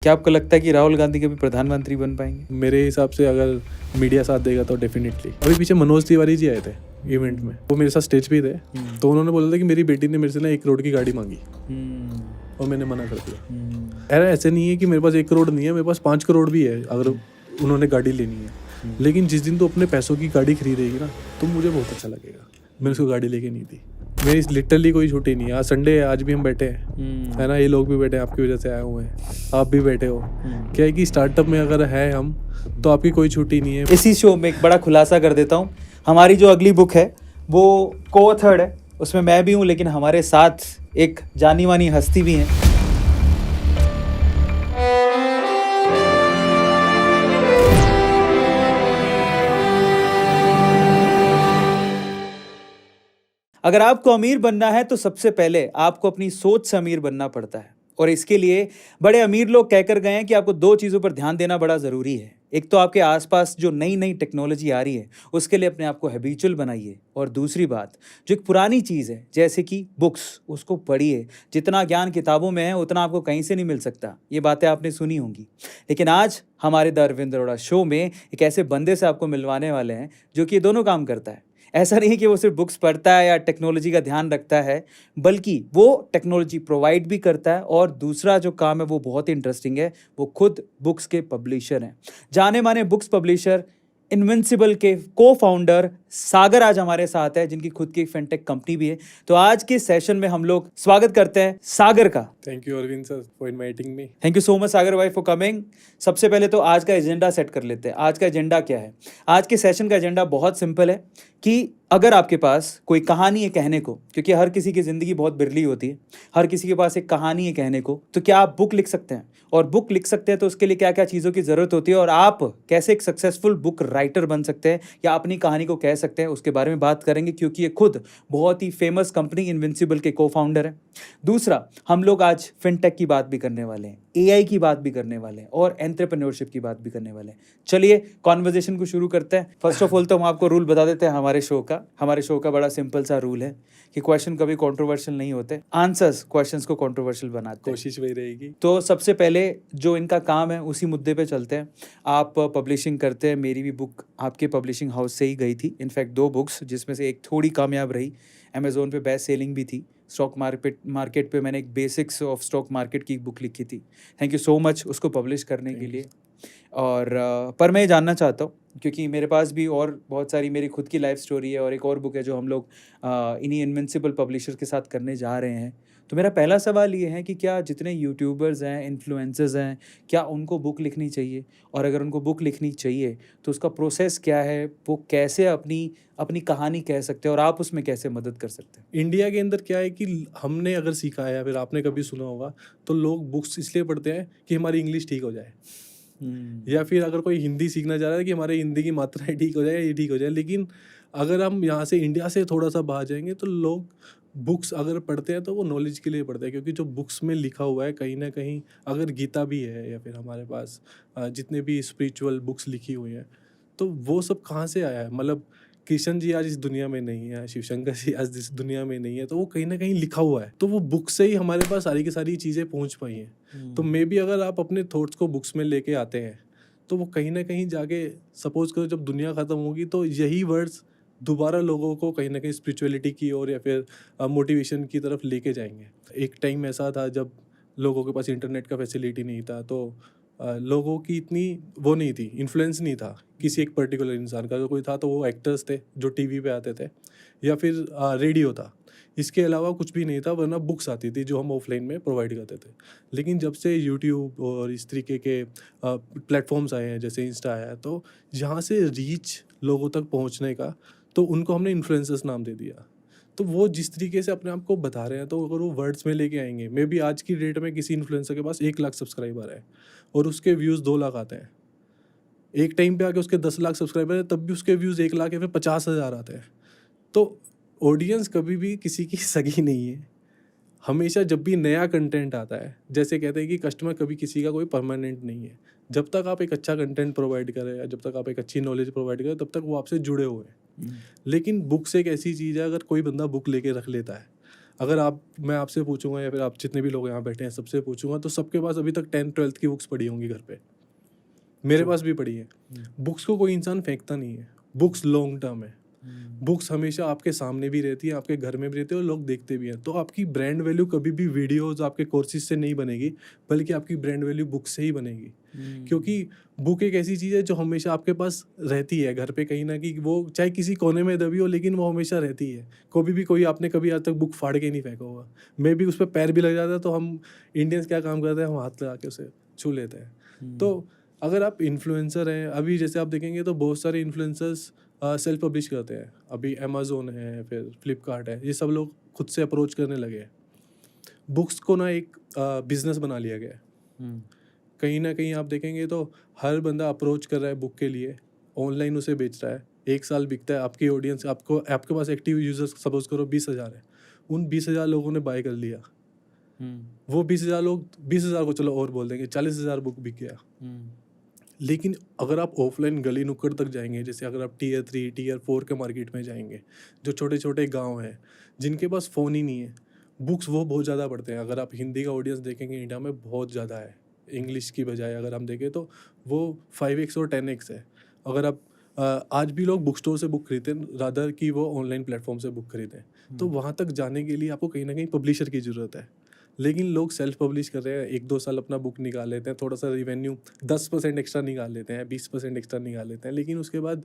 क्या आपको लगता है कि राहुल गांधी कभी प्रधानमंत्री बन पाएंगे? मेरे हिसाब से अगर मीडिया साथ देगा तो डेफिनेटली। अभी पीछे मनोज तिवारी जी आए थे इवेंट में, वो मेरे साथ स्टेज पे थे, तो उन्होंने बोला था कि मेरी बेटी ने मेरे से ना 1 करोड़ की गाड़ी मांगी और मैंने मना कर दिया। अरे ऐसे नहीं है कि मेरे पास 1 करोड़ नहीं है, मेरे पास 5 करोड़ भी है अगर उन्होंने गाड़ी लेनी है। लेकिन जिस दिन तो अपने पैसों की गाड़ी खरीदेगी ना तो मुझे बहुत अच्छा लगेगा। मैंने उसको गाड़ी लेके नहीं दी। मेरी लिटरली कोई छुट्टी नहीं है। आज संडे है, आज भी हम बैठे हैं, है ना, ये लोग भी बैठे हैं, आपकी वजह से आए हुए हैं, आप भी बैठे हो। क्या है कि स्टार्टअप में अगर है हम तो आपकी कोई छुट्टी नहीं है। इसी शो में एक बड़ा खुलासा कर देता हूँ, हमारी जो अगली बुक है वो को-ऑथर्ड है, उसमें मैं भी हूँ, लेकिन हमारे साथ एक जानी मानी हस्ती भी हैं। अगर आपको अमीर बनना है तो सबसे पहले आपको अपनी सोच से अमीर बनना पड़ता है, और इसके लिए बड़े अमीर लोग कहकर गए हैं कि आपको 2 चीज़ों पर ध्यान देना बड़ा ज़रूरी है। एक तो आपके आसपास जो नई नई टेक्नोलॉजी आ रही है उसके लिए अपने आप को हैबिचुअल बनाइए, और दूसरी बात जो एक पुरानी चीज़ है जैसे कि बुक्स, उसको पढ़िए। जितना ज्ञान किताबों में है उतना आपको कहीं से नहीं मिल सकता। ये बातें आपने सुनी होंगी, लेकिन आज हमारे द अरविंद अरोड़ा शो में एक ऐसे बंदे से आपको मिलवाने वाले हैं जो कि ये दोनों काम करता है। ऐसा नहीं है कि वो सिर्फ बुक्स पढ़ता है या टेक्नोलॉजी का ध्यान रखता है, बल्कि वो टेक्नोलॉजी प्रोवाइड भी करता है, और दूसरा जो काम है वो बहुत ही इंटरेस्टिंग है, वो खुद बुक्स के पब्लिशर हैं। जाने माने बुक्स पब्लिशर इनविंसिबल के को फाउंडर सागर आज हमारे साथ है, जिनकी खुद की एक फिनटेक कंपनी भी है। तो आज के सेशन में हम लोग स्वागत करते हैं सागर का। Thank you Arvind sir for inviting me. Thank you so much Sagar भाई फॉर कमिंग। सबसे पहले तो आज का एजेंडा सेट कर लेते हैं। आज का एजेंडा क्या है? आज के सेशन का एजेंडा बहुत सिंपल है कि अगर आपके पास कोई कहानी है कहने को, क्योंकि हर किसी की ज़िंदगी बहुत बिरली होती है, हर किसी के पास एक कहानी है कहने को, तो क्या आप बुक लिख सकते हैं? और बुक लिख सकते हैं तो उसके लिए क्या क्या चीज़ों की ज़रूरत होती है, और आप कैसे एक सक्सेसफुल बुक राइटर बन सकते हैं या अपनी कहानी को कह सकते हैं, उसके बारे में बात करेंगे, क्योंकि ये खुद बहुत ही फेमस कंपनी इनविंसिबल के को फाउंडर है। दूसरा, हम लोग आज फिनटेक की बात भी करने वाले हैं, एआई की बात भी करने वाले हैं, और एंटरप्रेन्योरशिप की बात भी करने वाले हैं। चलिए कॉन्वर्जेशन को शुरू करते हैं। फर्स्ट ऑफ ऑल तो हम आपको रूल बता देते हैं हमारे शो का बड़ा सिंपल सा रूल है कि क्वेश्चन कभी कंट्रोवर्शियल नहीं होते, आंसर्स क्वेश्चंस को कंट्रोवर्शियल बनाते हैं। कोशिश वही रहेगी। तो सबसे पहले जो इनका काम है उसी मुद्दे पे चलते हैं। आप पब्लिशिंग करते हैं, मेरी भी बुक आपके पब्लिशिंग हाउस से ही गई थी, इनफैक्ट 2 बुक्स, जिसमें से एक थोड़ी कामयाब रही, अमेज़ोन पे बेस्ट सेलिंग भी थी। स्टॉक मार्केट पे मैंने एक बेसिक्स ऑफ स्टॉक मार्केट की बुक लिखी थी। थैंक यू सो मच उसको पब्लिश करने के लिए। और पर मैं ये जानना चाहता हूँ, क्योंकि मेरे पास भी और बहुत सारी मेरी खुद की लाइफ स्टोरी है, और एक और बुक है जो हम लोग इन्हीं इनविंसिबल पब्लिशर के साथ करने जा रहे हैं। तो मेरा पहला सवाल ये है कि क्या जितने यूट्यूबर्स हैं, इन्फ्लुएंसर्स हैं, क्या उनको बुक लिखनी चाहिए? और अगर उनको बुक लिखनी चाहिए तो उसका प्रोसेस क्या है? वो कैसे अपनी अपनी कहानी कह सकते हैं, और आप उसमें कैसे मदद कर सकते हैं? इंडिया के अंदर क्या है कि हमने अगर सीखा है या फिर आपने कभी सुना होगा तो लोग बुक्स इसलिए पढ़ते हैं कि हमारी इंग्लिश ठीक हो जाए, या फिर अगर कोई हिंदी सीखना चाह रहा है कि हमारे हिंदी की मात्राएं ठीक हो जाए, ये ठीक हो जाए। लेकिन अगर हम यहाँ से इंडिया से थोड़ा सा बाहर जाएंगे तो लोग बुक्स अगर पढ़ते हैं तो वो नॉलेज के लिए पढ़ते हैं, क्योंकि जो बुक्स में लिखा हुआ है कहीं ना कहीं, अगर गीता भी है या फिर हमारे पास जितने भी स्पिरिचुअल बुक्स लिखी हुई हैं, तो वो सब कहाँ से आया है? मतलब कृष्ण जी आज इस दुनिया में नहीं है, शिव शंकर जी आज इस दुनिया में नहीं है, तो वो कहीं ना कहीं लिखा हुआ है, तो वो बुक से ही हमारे पास सारी की सारी चीज़ें पहुँच पाई हैं। तो मे बी अगर आप अपने थॉट्स को बुक्स में लेके आते हैं तो वो कहीं ना कहीं जाके, सपोज करो जब दुनिया ख़त्म होगी तो यही वर्ड्स दोबारा लोगों को कहीं ना कहीं स्पिरिचुअलिटी की ओर या फिर मोटिवेशन की तरफ लेके जाएंगे। एक टाइम ऐसा था जब लोगों के पास इंटरनेट का फैसिलिटी नहीं था, तो लोगों की इतनी वो नहीं थी, इन्फ्लुएंस नहीं था किसी एक पर्टिकुलर इंसान का। अगर कोई था तो वो एक्टर्स थे जो टीवी पे आते थे, या फिर रेडियो था। इसके अलावा कुछ भी नहीं था, वरना बुक्स आती थी जो हम ऑफलाइन में प्रोवाइड करते थे। लेकिन जब से यूट्यूब और इस तरीके के प्लेटफॉर्म्स आए हैं, जैसे इंस्टा आया है, तो यहाँ से रीच लोगों तक पहुँचने का, तो उनको हमने इन्फ्लुएंसर्स नाम दे दिया। तो वो जिस तरीके से अपने आप को बता रहे हैं, तो अगर वो वर्ड्स में लेके आएंगे, मे बी आज की डेट में किसी इन्फ्लुएंसर के पास 1 लाख सब्सक्राइबर है और उसके व्यूज़ 2 लाख आते हैं। एक टाइम पे आके उसके 10 लाख सब्सक्राइबर है, तब भी उसके व्यूज़ 1 लाख या फिर 50,000 आते हैं। तो ऑडियंस कभी भी किसी की सगी नहीं है। हमेशा जब भी नया कंटेंट आता है, जैसे कहते हैं कि कस्टमर कभी किसी का कोई परमानेंट नहीं है। जब तक आप एक अच्छा कंटेंट प्रोवाइड करें या जब तक आप एक अच्छी नॉलेज प्रोवाइड करें, तब तक वो आपसे जुड़े हुए हैं। लेकिन बुक्स एक ऐसी चीज़ है, अगर कोई बंदा बुक लेके रख लेता है, अगर मैं आपसे पूछूंगा या फिर आप जितने भी लोग यहाँ बैठे हैं सबसे पूछूंगा तो सबके पास अभी तक 10th-12th की बुक्स पड़ी होंगी घर पे। मेरे True. पास भी पड़ी है। बुक्स को कोई इंसान फेंकता नहीं है। बुक्स लॉन्ग टर्म है। बुक्स हमेशा आपके सामने भी रहती है, आपके घर में भी रहती है और लोग देखते भी हैं। तो आपकी ब्रांड वैल्यू कभी भी वीडियोस आपके कोर्सेज से नहीं बनेगी, बल्कि आपकी ब्रांड वैल्यू बुक से ही बनेगी। क्योंकि बुक एक ऐसी चीज़ है जो हमेशा आपके पास रहती है घर पे कहीं ना कहीं, वो चाहे किसी कोने में दबी हो लेकिन वो हमेशा रहती है। कभी भी कोई आपने कभी आज तक बुक फाड़ के नहीं फेंका होगा। मे भी उस पर पैर भी लग जाता है तो हम इंडियंस क्या काम करते हैं, हम हाथ लगा के उसे छू लेते हैं। तो अगर आप इन्फ्लुएंसर हैं, अभी जैसे आप देखेंगे तो बहुत सारे इन्फ्लुएंसर्स सेल्फ पब्लिश करते हैं। अभी अमेजोन है, फिर फ्लिपकार्ट है, ये सब लोग खुद से अप्रोच करने लगे हैं। बुक्स को ना एक बिजनेस बना लिया गया है। कहीं ना कहीं आप देखेंगे तो हर बंदा अप्रोच कर रहा है बुक के लिए, ऑनलाइन उसे बेच रहा है। 1 साल बिकता है, आपकी ऑडियंस आपके पास एक्टिव यूजर्स सपोज करो 20,000 है, उन 20,000 लोगों ने बाय कर लिया। वो 20,000 लोग 20,000 को चलो और बोल देंगे 40,000 बुक बिक गया। लेकिन अगर आप ऑफलाइन गली नुक्कड़ तक जाएंगे, जैसे अगर आप Tier 3 Tier 4 के मार्केट में जाएंगे, जो छोटे छोटे गांव हैं जिनके पास फ़ोन ही नहीं है, बुक्स वो बहुत ज़्यादा पढ़ते हैं। अगर आप हिंदी का ऑडियंस देखेंगे इंडिया में बहुत ज़्यादा है, इंग्लिश की बजाय अगर हम देखें तो वो 5x और 10x है। अगर आप आज भी लोग बुक स्टोर से बुक खरीदते हैं रादर कि वो ऑनलाइन प्लेटफॉर्म से बुक खरीदें। तो वहाँ तक जाने के लिए आपको कहीं ना कहीं पब्लिशर की ज़रूरत है। लेकिन लोग सेल्फ पब्लिश कर रहे हैं, 1-2 साल अपना बुक निकाल लेते हैं, थोड़ा सा रिवेन्यू 10% एक्स्ट्रा निकाल लेते हैं, 20% एक्स्ट्रा निकाल लेते हैं, लेकिन उसके बाद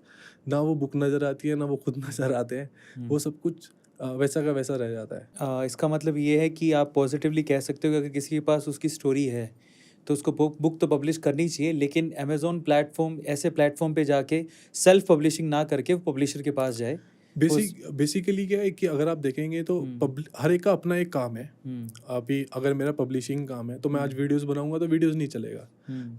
ना वो बुक नज़र आती है ना वो खुद नज़र आते हैं। वो सब कुछ वैसा का वैसा रह जाता है। इसका मतलब ये है कि आप पॉजिटिवली कह सकते हो कि अगर किसी के पास उसकी स्टोरी है तो उसको बुक तो पब्लिश करनी चाहिए, लेकिन अमेजोन प्लेटफॉर्म ऐसे प्लेटफॉर्म पे जाके सेल्फ पब्लिशिंग ना करके वो पब्लिशर के पास जाए। बेसिकली क्या है कि अगर आप देखेंगे तो हर एक का अपना एक काम है। अभी अगर मेरा पब्लिशिंग काम है तो मैं आज वीडियोस बनाऊंगा तो वीडियोस नहीं चलेगा।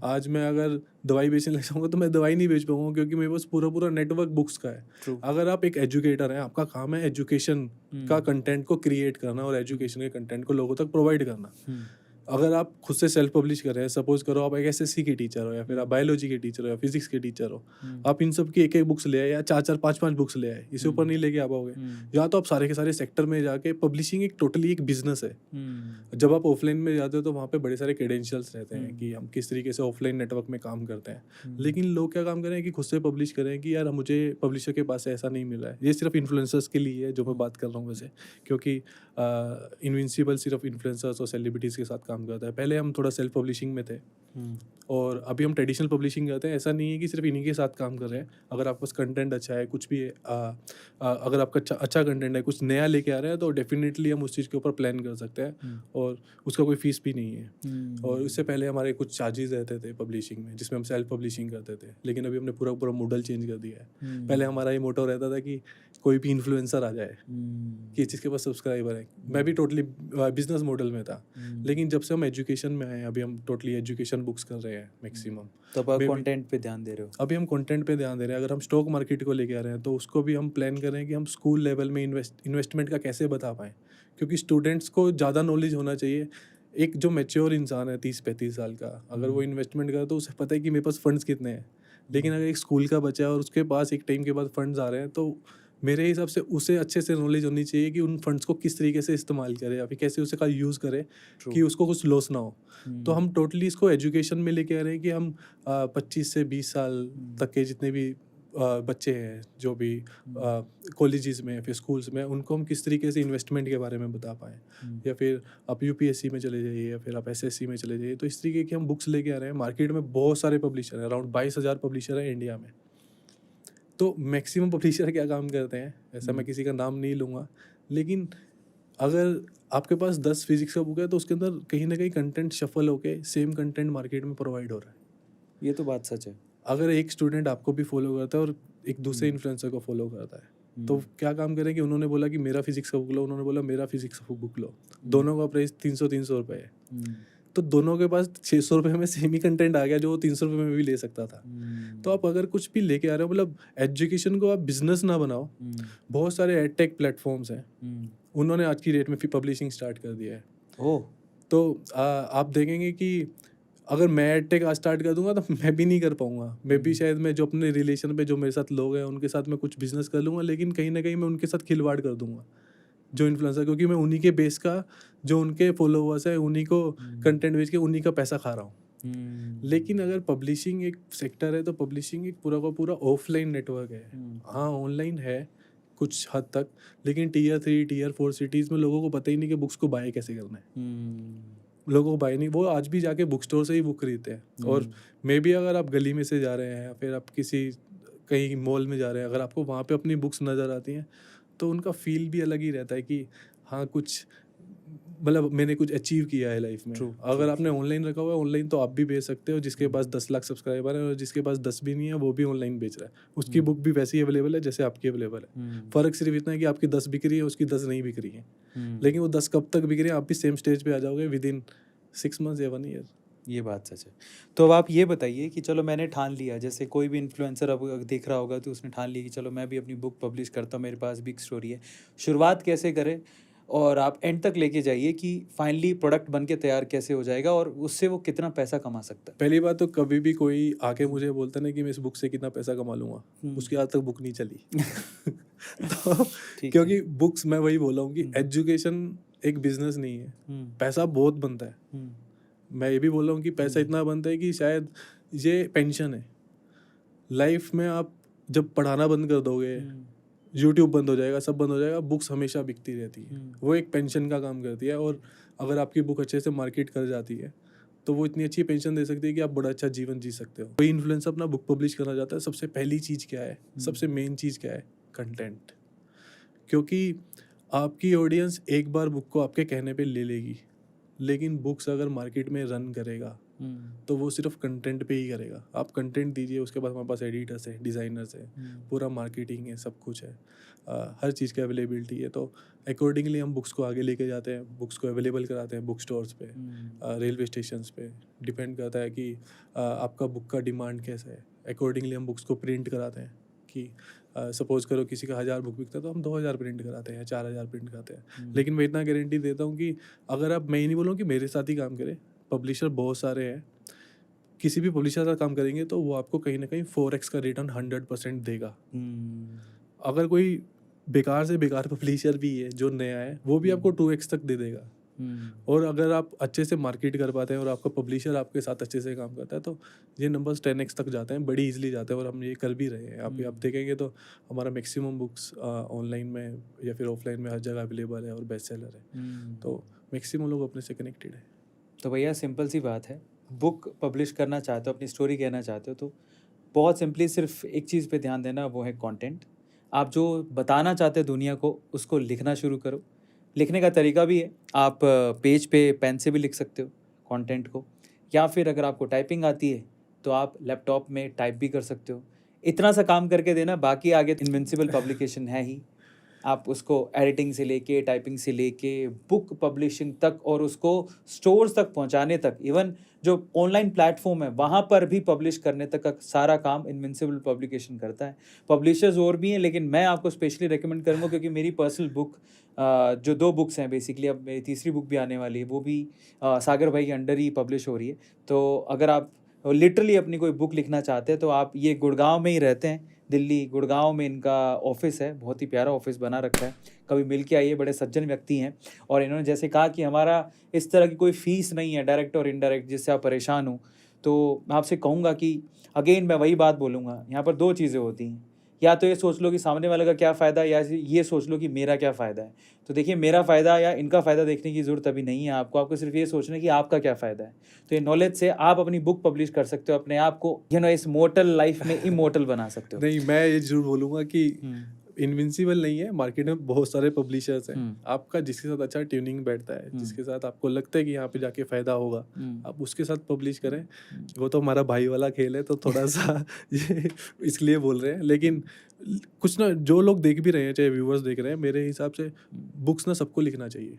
आज मैं अगर दवाई बेचने लग जाऊंगा तो मैं दवाई नहीं बेच पाऊंगा, क्योंकि मेरे पास पूरा नेटवर्क बुक्स का है। True. अगर आप एक एजुकेटर हैं, आपका काम है एजुकेशन का कंटेंट को क्रिएट करना और एजुकेशन के कंटेंट को लोगों तक प्रोवाइड करना। अगर आप खुद से सेल्फ पब्लिश कर रहे हैं, सपोज करो आप एक SSC के टीचर हो, या फिर आप बायोलॉजी के टीचर हो, या फिजिक्स के टीचर हो, आप इन सब की एक बुक्स ले आए या 4-4 5-5 बुक्स ले आए, इससे ऊपर नहीं लेके आ पाओगे। या तो आप सारे के सारे सेक्टर में जाके, पब्लिशिंग एक टोटली एक बिजनेस है। जब आप ऑफलाइन में जाते हो तो वहाँ पे बड़े सारे क्रेडेंशियल्स रहते हैं कि हम किस तरीके से ऑफलाइन नेटवर्क में काम करते हैं। लेकिन लोग क्या काम करें कि खुद से पब्लिश करें कि यार मुझे पब्लिशर के पास ऐसा नहीं मिला है। ये सिर्फ इन्फ्लुएंसर्स के लिए है जो मैं बात कर रहा हूँ वैसे, क्योंकि इनविंसिबल सिर्फ इन्फ्लुएंसर्स और सेलिब्रिटीज़ के साथ काम करता है। पहले हम थोड़ा सेल्फ पब्लिशिंग में थे और अभी हम ट्रेडिशनल पब्लिशिंग करते हैं। ऐसा नहीं है कि सिर्फ इन्हीं के साथ काम कर रहे हैं। अगर आपके पास कंटेंट अच्छा है, कुछ भी है, अगर आपका अच्छा कंटेंट है, कुछ नया लेके आ रहे हैं, तो डेफिनेटली हम उस चीज़ के ऊपर प्लान कर सकते हैं और उसका कोई फीस भी नहीं है। और उससे पहले हमारे कुछ चार्जेस रहते थे पब्लिशिंग में, जिसमें हम सेल्फ पब्लिशिंग करते थे, लेकिन अभी हमने पूरा मॉडल चेंज कर दिया है। पहले हमारा ये मोटो रहता था कि कोई भी इन्फ्लुएंसर आ जाए कि जिसके पास सब्सक्राइबर है। मैं भी टोटली बिजनेस मॉडल में था, लेकिन जब से हम एजुकेशन में आए, अभी हम टोटली एजुकेशन बुक्स कर रहे हैं मैक्सिमम। तो आप कंटेंट पे ध्यान दे रहे हो? अभी हम कंटेंट पे ध्यान दे रहे हैं। अगर हम स्टॉक मार्केट को लेके आ रहे हैं तो उसको भी हम प्लान कर रहे हैं कि हम स्कूल लेवल में इन्वेस्टमेंट का कैसे बता पाएँ, क्योंकि स्टूडेंट्स को ज़्यादा नॉलेज होना चाहिए। एक जो मैच्योर इंसान है 30-35 साल का, अगर वो इन्वेस्टमेंट करे तो उसे पता है कि मेरे पास फंड्स कितने हैं। लेकिन अगर एक स्कूल का बच्चा है और उसके पास एक टाइम के बाद फंड्स आ रहे हैं, तो मेरे हिसाब से उसे अच्छे से नॉलेज होनी चाहिए कि उन फंड्स को किस तरीके से इस्तेमाल करे या फिर कैसे उसे का यूज़ करे कि उसको कुछ लॉस ना हो। तो हम टोटली इसको एजुकेशन में लेके आ रहे हैं कि हम 25 से 20 साल तक के जितने भी बच्चे हैं, जो भी कॉलेजेस में फिर स्कूल्स में, उनको हम किस तरीके से इन्वेस्टमेंट के बारे में बता पाएँ। या फिर आप UPSC में चले जाइए या फिर आप SSC में चले जाइए, तो इस तरीके की हम बुक्स लेके आ रहे हैं। मार्केट में बहुत सारे पब्लिशर हैं, अराउंड 22,000 पब्लिशर हैं इंडिया में। तो मैक्सिमम पब्लिशर क्या काम करते हैं, ऐसा मैं किसी का नाम नहीं लूँगा, लेकिन अगर आपके पास 10 फिजिक्स का बुक है तो उसके अंदर कहीं ना कहीं कंटेंट शफल होके सेम कंटेंट मार्केट में प्रोवाइड हो रहा है। ये तो बात सच है। अगर एक स्टूडेंट आपको भी फॉलो करता है और एक दूसरे इन्फ्लुएंसर को फॉलो करता है, तो क्या काम करें कि उन्होंने बोला कि मेरा फिजिक्स का बुक लो, उन्होंने बोला मेरा फिजिक्स का बुक लो, दोनों का प्राइस 300 रुपये है। तो दोनों के पास 600 रुपये में सेम ही कंटेंट आ गया जो वो 300 रुपये में भी ले सकता था। तो आप अगर कुछ भी लेके आ रहे हो, मतलब एजुकेशन को आप बिजनेस ना बनाओ। बहुत सारे एडटेक प्लेटफॉर्म्स हैं, उन्होंने आज की डेट में पब्लिशिंग स्टार्ट कर दिया है। तो आप देखेंगे कि अगर मैं एडटेक आज स्टार्ट कर दूंगा तो मैं भी नहीं कर पाऊंगा। मैं भी शायद मैं जो अपने रिलेशन पे जो मेरे साथ लोग हैं उनके साथ मैं कुछ बिजनेस कर लूँगा, लेकिन कहीं ना कहीं मैं उनके साथ खिलवाड़ कर दूंगा। जो इन्फ्लुएंसर, क्योंकि मैं उन्हीं के बेस का, जो उनके फॉलोवर्स है उन्हीं को कंटेंट बेच के उन्हीं का पैसा खा रहा हूँ। लेकिन अगर पब्लिशिंग एक सेक्टर है तो पब्लिशिंग एक पूरा का पूरा ऑफलाइन नेटवर्क है। हाँ, ऑनलाइन है कुछ हद तक, लेकिन टीयर 3 टीयर 4 सिटीज़ में लोगों को पता ही नहीं कि बुक्स को बाय कैसे करना है। लोगों को बाय नहीं, वो आज भी जाके बुक स्टोर से ही बुक खरीदते हैं। और मे बी अगर आप गली में से जा रहे हैं या फिर आप किसी कहीं मॉल में जा रहे हैं, अगर आपको वहाँ पे अपनी बुक्स नज़र आती हैं तो उनका फील भी अलग ही रहता है कि हाँ, कुछ मतलब मैंने कुछ अचीव किया है लाइफ में। अगर आपने ऑनलाइन रखा हुआ है, ऑनलाइन तो आप भी बेच सकते हो। जिसके पास 10 लाख सब्सक्राइबर है और जिसके पास 10 भी नहीं है वो भी ऑनलाइन बेच रहा है। उसकी बुक भी वैसी अवेलेबल है जैसे आपकी अवेलेबल है। फ़र्क सिर्फ इतना है कि आपकी 10 बिक रही है, उसकी 10 नहीं बिक रही है। लेकिन वो 10 कब तक बिक रही है, आप भी सेम स्टेज पे आ जाओगे विद इन 6 मंथ्स या 1 ईयर। ये बात सच है। तो अब आप ये बताइए कि चलो मैंने ठान लिया, जैसे कोई भी इन्फ्लुएंसर अब देख रहा होगा तो उसने ठान लिया कि चलो मैं भी अपनी बुक पब्लिश करता हूँ, मेरे पास बिग स्टोरी है। शुरुआत कैसे करें और आप एंड तक लेके जाइए कि फाइनली प्रोडक्ट बन के तैयार कैसे हो जाएगा और उससे वो कितना पैसा कमा सकता है। पहली बात तो कभी भी कोई आके मुझे बोलता ना कि मैं इस बुक से कितना पैसा कमा लूँगा, उसकी आज तक बुक नहीं चली। तो क्योंकि बुक्स, मैं वही बोल रहा हूँ कि एजुकेशन एक बिजनेस नहीं है। पैसा बहुत बनता है। मैं ये भी बोल रहा हूँ कि पैसा इतना बनता है कि शायद ये पेंशन है। लाइफ में आप जब पढ़ाना बंद कर दोगे, यूट्यूब बंद हो जाएगा, सब बंद हो जाएगा, बुक्स हमेशा बिकती रहती है। वो एक पेंशन का काम करती है। और अगर आपकी बुक अच्छे से मार्केट कर जाती है तो वो इतनी अच्छी पेंशन दे सकती है कि आप बड़ा अच्छा जीवन जी सकते हो। कोई इन्फ्लुएंसर अपना बुक पब्लिश करना चाहता है, सबसे पहली चीज़ क्या है, सबसे मेन चीज़ क्या है? कंटेंट। क्योंकि आपकी ऑडियंस एक बार बुक को आपके कहने पे ले लेगी, लेकिन बुक्स अगर मार्केट में रन करेगा तो वो सिर्फ कंटेंट पे ही करेगा। आप कंटेंट दीजिए, उसके बाद हमारे पास एडिटर्स है, डिज़ाइनर्स है, पूरा मार्केटिंग है, सब कुछ है, हर चीज़ की अवेलेबिलिटी है। तो अकॉर्डिंगली हम बुक्स को आगे लेके जाते हैं, बुक्स को अवेलेबल कराते हैं बुक स्टोर्स पे, रेलवे स्टेशंस पे। डिपेंड करता है कि आपका बुक का डिमांड कैसा है। अकॉर्डिंगली हम बुक्स को प्रिंट कराते हैं कि सपोज करो किसी का 1000 बुक बिकता है तो हम 2000 प्रिंट कराते हैं या 4000 प्रिंट कराते हैं। लेकिन मैं इतना गारंटी देता हूँ कि अगर आप, मैं ही नहीं बोलूँ कि मेरे साथ ही काम करें, पब्लिशर बहुत सारे हैं, किसी भी पब्लिशर का काम करेंगे तो वो आपको कहीं ना कहीं 4x का रिटर्न 100% देगा। अगर कोई बेकार से बेकार पब्लिशर भी है जो नया है, वो भी आपको 2x तक दे देगा। और अगर आप अच्छे से मार्केट कर पाते हैं और आपका पब्लिशर आपके साथ अच्छे से काम करता है तो ये नंबर्स 10x तक जाते हैं, बड़ी इजीली जाते हैं। और हम ये कर भी रहे हैं। आप देखेंगे तो हमारा मैक्सिमम बुक्स ऑनलाइन में या फिर ऑफलाइन में हर जगह अवेलेबल है और बेस्ट सेलर है। तो मैक्सिमम लोग अपने से कनेक्टेड है। तो भैया सिंपल सी बात है, बुक पब्लिश करना चाहते हो, अपनी स्टोरी कहना चाहते हो तो बहुत सिंपली सिर्फ एक चीज़ पे ध्यान देना, वो है कंटेंट। आप जो बताना चाहते हो दुनिया को, उसको लिखना शुरू करो। लिखने का तरीका भी है, आप पेज पे पेन से भी लिख सकते हो कंटेंट को, या फिर अगर आपको टाइपिंग आती है तो आप लैपटॉप में टाइप भी कर सकते हो। इतना सा काम करके देना, बाकी आगे इनविंसिबल पब्लिकेशन है ही। आप उसको एडिटिंग से लेके, टाइपिंग से लेके, बुक पब्लिशिंग तक और उसको स्टोर्स तक पहुंचाने तक, इवन जो ऑनलाइन प्लेटफॉर्म है वहाँ पर भी पब्लिश करने तक का सारा काम इनविंसिबल पब्लिकेशन करता है। पब्लिशर्स और भी हैं, लेकिन मैं आपको स्पेशली रेकमेंड करूँगा क्योंकि मेरी पर्सनल बुक, जो 2 बुक्स हैं बेसिकली, अब मेरी तीसरी बुक भी आने वाली है, वो भी सागर भाई के अंडर ही पब्लिश हो रही है। तो अगर आप लिटरली अपनी कोई बुक लिखना चाहते हैं तो आप, ये गुड़गांव में ही रहते हैं, दिल्ली गुड़गांव में इनका ऑफिस है, बहुत ही प्यारा ऑफिस बना रखा है, कभी मिल के आइए, बड़े सज्जन व्यक्ति हैं। और इन्होंने जैसे कहा कि हमारा इस तरह की कोई फीस नहीं है डायरेक्ट और इनडायरेक्ट जिससे आप परेशान हो, तो मैं आपसे कहूँगा कि अगेन मैं वही बात बोलूँगा, यहाँ पर 2 चीज़ें होती हैं, या तो ये सोच लो कि सामने वाले का क्या फ़ायदा है, या ये सोच लो कि मेरा क्या फ़ायदा है। तो देखिए, मेरा फ़ायदा या इनका फ़ायदा देखने की ज़रूरत अभी नहीं है आपको सिर्फ ये सोचना है कि आपका क्या फ़ायदा है। तो ये नॉलेज से आप अपनी बुक पब्लिश कर सकते हो, अपने आप को इस मोर्टल लाइफ में इमोर्टल बना सकते हो। नहीं, मैं ये जरूर बोलूँगा कि इनविंसिबल नहीं है, मार्केट में बहुत सारे पब्लिशर्स हैं। आपका जिसके साथ अच्छा ट्यूनिंग बैठता है, जिसके साथ आपको लगता है कि यहाँ पे जाके फ़ायदा होगा, आप उसके साथ पब्लिश करें। वो तो हमारा भाई वाला खेल है, तो थोड़ा सा ये इसलिए बोल रहे हैं। लेकिन कुछ ना, जो लोग देख भी रहे हैं, चाहे व्यूअर्स देख रहे हैं, मेरे हिसाब से बुक्स ना सबको लिखना चाहिए।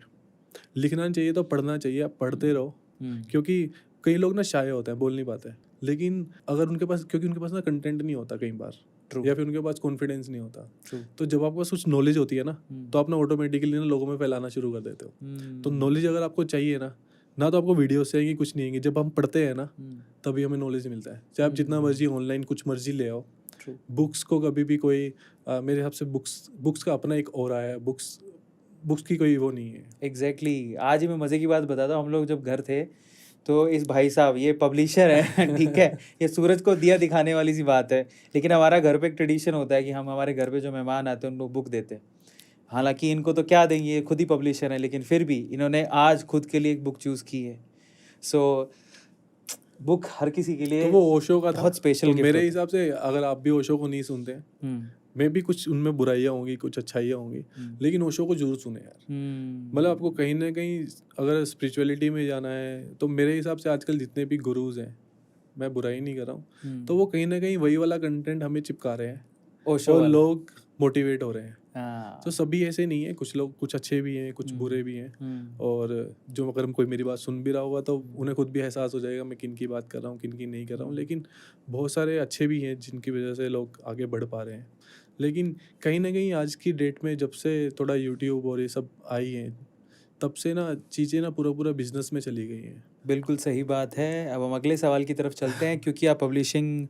लिखना चाहिए तो पढ़ना चाहिए, आप पढ़ते रहो। क्योंकि कई लोग ना शाय होते हैं, बोल नहीं पाते, लेकिन अगर उनके पास, क्योंकि उनके पास ना कंटेंट नहीं होता कई बार, या फिर उनके पास कॉन्फिडेंस नहीं होता, तो जब आपके पास कुछ नॉलेज होती है ना, तो आप ना ऑटोमेटिकली ना लोगों में फैलाना शुरू कर देते हो। तो नॉलेज अगर आपको चाहिए ना तो आपको वीडियो से आएंगी, कुछ नहीं आएंगी। जब हम पढ़ते हैं ना, तभी हमें नॉलेज मिलता है। चाहे आप जितना मर्जी ऑनलाइन कुछ मर्जी ले आओ, बुक्स को कभी भी कोई मेरे हिसाब से बुक्स का अपना एक ऑरा है। बुक्स बुक्स की कोई वो नहीं है। एग्जैक्टली आज ही मैं मज़े की बात बताता हूँ, हम लोग जब घर थे तो इस भाई साहब ये पब्लिशर है ठीक है, ये सूरज को दिया दिखाने वाली सी बात है, लेकिन हमारा घर पे एक ट्रेडिशन होता है कि हम हमारे घर पे जो मेहमान आते हैं उनको बुक देते हैं। हालांकि इनको तो क्या देंगे, ये खुद ही पब्लिशर है, लेकिन फिर भी इन्होंने आज खुद के लिए एक बुक चूज़ की है। सो बुक हर किसी के तो लिए वो ओशो का था। बहुत स्पेशल तो गिफ्ट मेरे होता है। हिसाब से अगर आप भी ओशो को नहीं सुनते हैं, मे भी कुछ उनमें बुराइयाँ होंगी, कुछ अच्छाइयाँ होंगी, लेकिन ओशो को जरूर सुने यार। मतलब आपको कहीं ना कहीं अगर स्पिरिचुअलिटी में जाना है तो मेरे हिसाब से आजकल जितने भी गुरुज हैं, मैं बुराई नहीं कर रहा हूँ, तो वो कहीं ना कहीं वही वाला कंटेंट हमें चिपका रहे हैं ओशो और वाला। लोग मोटिवेट हो रहे हैं। हाँ। तो सभी ऐसे नहीं है, कुछ लोग कुछ अच्छे भी हैं, कुछ बुरे भी हैं। और जो अगर कोई मेरी बात सुन भी रहा होगा तो उन्हें खुद भी एहसास हो जाएगा मैं किन की बात कर रहा हूँ, किन की नहीं कर रहा हूँ। लेकिन बहुत सारे अच्छे भी हैं जिनकी वजह से लोग आगे बढ़ पा रहे हैं। लेकिन कहीं ना कहीं आज की डेट में जब से थोड़ा यूट्यूब और ये सब आई हैं, तब से ना चीज़ें ना पूरा बिजनेस में चली गई हैं। बिल्कुल सही बात है। अब हम अगले सवाल की तरफ चलते हैं, क्योंकि आप पब्लिशिंग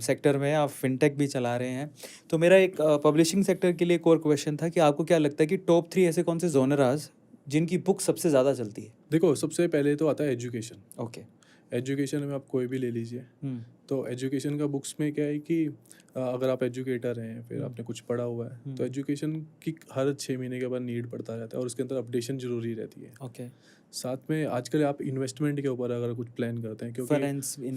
सेक्टर में आप फिनटेक भी चला रहे हैं। तो मेरा एक पब्लिशिंग सेक्टर के लिए एक और क्वेश्चन था कि आपको क्या लगता है कि टॉप 3 ऐसे कौन से जोनराज जिनकी बुक सबसे ज़्यादा चलती है? देखो, सबसे पहले तो आता है एजुकेशन। ओके। एजुकेशन में आप कोई भी ले लीजिए, तो एजुकेशन का बुक्स में क्या है कि अगर आप एजुकेटर हैं, फिर आपने कुछ पढ़ा हुआ है, तो एजुकेशन की हर 6 महीने के बाद नीड पड़ता रहता है और उसके अंदर अपडेशन जरूरी रहती है। ओके। साथ में आजकल आप इन्वेस्टमेंट के ऊपर अगर कुछ प्लान करते हैं, क्योंकि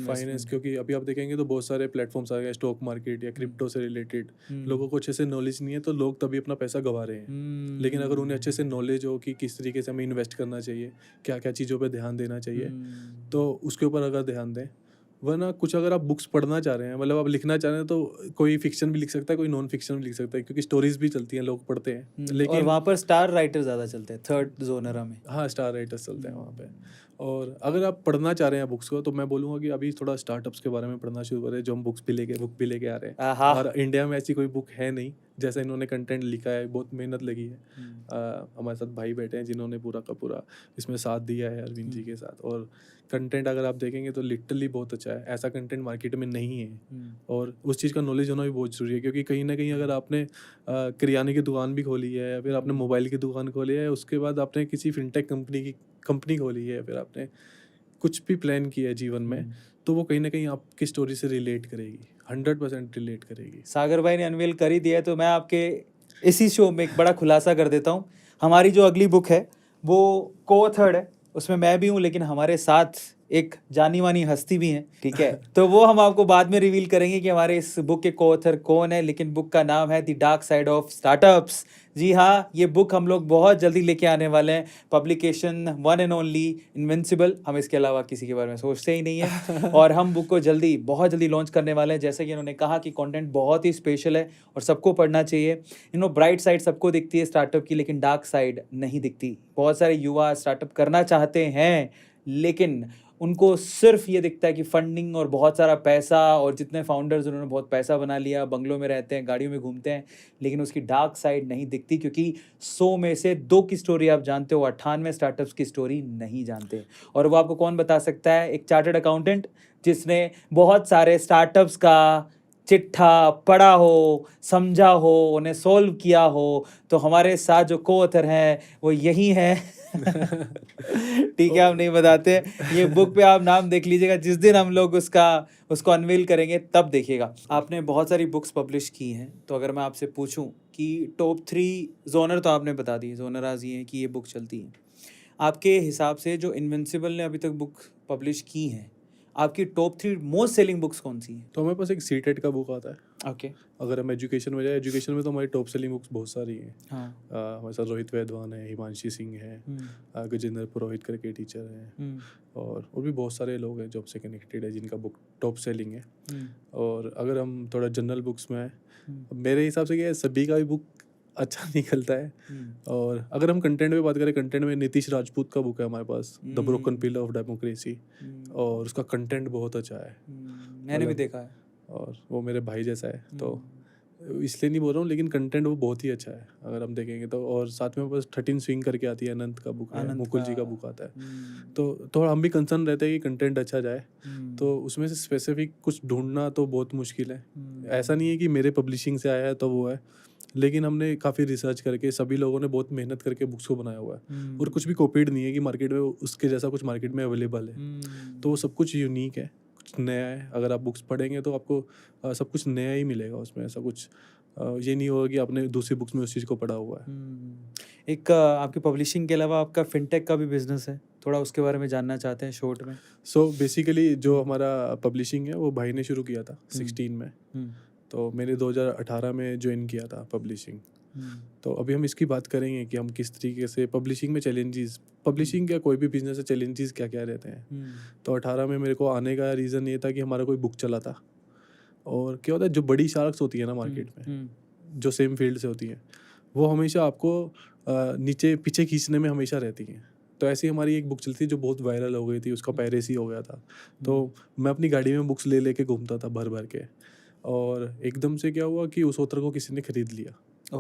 फाइनेंस, क्योंकि अभी आप देखेंगे तो बहुत सारे प्लेटफॉर्म्स आ गए स्टॉक मार्केट या क्रिप्टो से रिलेटेड। लोगों को अच्छे से नॉलेज नहीं है तो लोग तभी अपना पैसा गंवा रहे हैं। लेकिन अगर उन्हें अच्छे से नॉलेज हो कि किस तरीके से हमें इन्वेस्ट करना चाहिए, क्या क्या चीज़ों पर ध्यान देना चाहिए, तो उसके ऊपर अगर ध्यान दें। वरना कुछ अगर आप बुक्स पढ़ना चाह रहे हैं, मतलब आप लिखना चाह रहे हैं, तो कोई फिक्शन भी लिख सकता है, कोई नॉन फिक्शन भी लिख सकता है, क्योंकि स्टोरीज भी चलती हैं, लोग पढ़ते हैं। लेकिन और वहाँ पर स्टार राइटर ज़्यादा चलते हैं थर्ड जोनरा में। हाँ, स्टार राइटर्स चलते हैं वहाँ पे। और अगर आप पढ़ना चाह रहे हैं बुक्स को, तो मैं बोलूँगा कि अभी थोड़ा स्टार्टअप्स के बारे में पढ़ना शुरू करें, जो हम बुक भी लेके आ रहे हैं। आहा। और इंडिया में ऐसी कोई बुक है नहीं जैसा इन्होंने कंटेंट लिखा है, बहुत मेहनत लगी है। हमारे साथ भाई बैठे हैं जिन्होंने पूरा का पूरा इसमें साथ दिया है अरविंद जी के साथ। और कंटेंट अगर आप देखेंगे तो लिटरली बहुत अच्छा है, ऐसा कंटेंट मार्केट में नहीं है। और उस चीज़ का नॉलेज होना भी बहुत ज़रूरी है, क्योंकि कहीं ना कहीं अगर आपने किराने की दुकान भी खोली है, या फिर आपने मोबाइल की दुकान खोली है, उसके बाद आपने किसी फिनटेक कंपनी खोली है, फिर आपने कुछ भी प्लान किया है जीवन में, तो वो कहीं ना कहीं आपकी स्टोरी से रिलेट करेगी, 100% रिलेट करेगी। सागर भाई ने अनवील कर ही दिया है, तो मैं आपके इसी शो में एक बड़ा खुलासा कर देता हूँ। हमारी जो अगली बुक है वो को-ऑथर्ड है, उसमें मैं भी हूँ, लेकिन हमारे साथ एक जानी मानी हस्ती भी हैं, ठीक है। तो वो हम आपको बाद में रिवील करेंगे कि हमारे इस बुक के को-ऑथर कौन है। लेकिन बुक का नाम है the dark side of startups. जी हाँ, ये बुक हम लोग बहुत जल्दी लेके आने वाले हैं। Publication one and only invincible, हम इसके अलावा किसी के बारे में सोचते ही नहीं है। और हम बुक को बहुत जल्दी लॉन्च करने वाले हैं। जैसे कि इन्होंने कहा कि कंटेंट बहुत ही स्पेशल है और सबको पढ़ना चाहिए। ब्राइट साइड सबको दिखती है स्टार्टअप की, लेकिन डार्क साइड नहीं दिखती। बहुत सारे युवा स्टार्टअप करना चाहते हैं, लेकिन उनको सिर्फ ये दिखता है कि फंडिंग और बहुत सारा पैसा, और जितने फाउंडर्स उन्होंने बहुत पैसा बना लिया, बंगलों में रहते हैं, गाड़ियों में घूमते हैं, लेकिन उसकी डार्क साइड नहीं दिखती। क्योंकि 100 में से 2 की स्टोरी आप जानते हो, 98 स्टार्टअप्स की स्टोरी नहीं जानते। और वो आपको कौन बता सकता है? एक चार्टर्ड अकाउंटेंट जिसने बहुत सारे स्टार्टअप्स का चिट्ठा पढ़ा हो, समझा हो, उन्हें सॉल्व किया हो। तो हमारे साथ जो को-ऑथर हैं वो यही हैं। ठीक है, हम नहीं बताते। ये बुक पे आप नाम देख लीजिएगा, जिस दिन हम लोग उसको अनवील करेंगे तब देखिएगा। आपने बहुत सारी बुक्स पब्लिश की हैं, तो अगर मैं आपसे पूछूं कि टॉप 3 जोनर तो आपने बता दिए, जोनराज ये हैं कि ये बुक चलती है। आपके हिसाब से जो इनविंसिबल ने अभी तक बुक पब्लिश की हैं, आपकी टॉप 3 मोस्ट सेलिंग बुक्स कौन सी हैं? तो हमारे पास एक सीटेट का बुक आता है। ओके। अगर हम एजुकेशन में जाए, एजुकेशन में तो हमारी टॉप सेलिंग बुक्स बहुत सारी हैं। हाँ। हमारे साथ रोहित वैद्वान है, हिमांशी सिंह है, गजेंद्र पुरोहित करके टीचर हैं, और भी बहुत सारे लोग हैं जॉब से कनेक्टेड है जिनका बुक टॉप सेलिंग है। और अगर हम थोड़ा जनरल बुक्स में आए, मेरे हिसाब से क्या है, सभी का भी बुक अच्छा निकलता है। और अगर हम कंटेंट में बात करें, कंटेंट में नीतीश राजपूत का बुक है हमारे पास, the broken pillar of democracy, और उसका कंटेंट बहुत अच्छा है। मैंने भी देखा है। और वो मेरे भाई जैसा है, तो इसलिए नहीं बोल रहा हूँ, लेकिन कंटेंट वो बहुत ही अच्छा है अगर हम देखेंगे तो। और साथ में बस 13 स्विंग करके आती है, अनंत का बुक है, मुकुल जी का बुक आता है। तो थोड़ा हम भी कंसर्न रहते हैं कि कंटेंट अच्छा जाए, तो उसमें से स्पेसिफिक कुछ ढूंढना तो बहुत मुश्किल है। ऐसा नहीं है कि मेरे पब्लिशिंग से आया है तो वो है, लेकिन हमने काफ़ी रिसर्च करके सभी लोगों ने बहुत मेहनत करके बुक्स को बनाया हुआ है और कुछ भी कॉपीड नहीं है कि मार्केट में उसके जैसा कुछ मार्केट में अवेलेबल है। तो वो सब कुछ यूनिक है, कुछ नया है। अगर आप बुक्स पढ़ेंगे तो आपको सब कुछ नया ही मिलेगा उसमें। ऐसा कुछ ये नहीं होगा कि आपने दूसरी बुक्स में उस चीज़ को पढ़ा हुआ है। एक आपकी पब्लिशिंग के अलावा आपका फिनटेक का भी बिजनेस है, थोड़ा उसके बारे में जानना चाहते हैं शॉर्ट में। सो बेसिकली जो हमारा पब्लिशिंग है वो भाई ने शुरू किया था 16 में। तो मैंने 2018 में ज्वाइन किया था पब्लिशिंग। तो अभी हम इसकी बात करेंगे कि हम किस तरीके से पब्लिशिंग में चैलेंजेस, पब्लिशिंग या कोई भी बिजनेस है, चैलेंजेस क्या क्या रहते हैं। तो 18 में मेरे को आने का रीज़न ये था कि हमारा कोई बुक चला था। और क्या होता है, जो बड़ी शार्क्स होती है ना मार्केट में, जो सेम फील्ड से होती हैं, वो हमेशा आपको नीचे पीछे खींचने में हमेशा रहती हैं। तो ऐसी हमारी एक बुक चलती थी जो बहुत वायरल हो गई थी, उसका पायरेसी हो गया था। तो मैं अपनी गाड़ी में बुक्स ले लेके घूमता था भर भर के, और एकदम से क्या हुआ कि उस ऑथर को किसी ने खरीद लिया,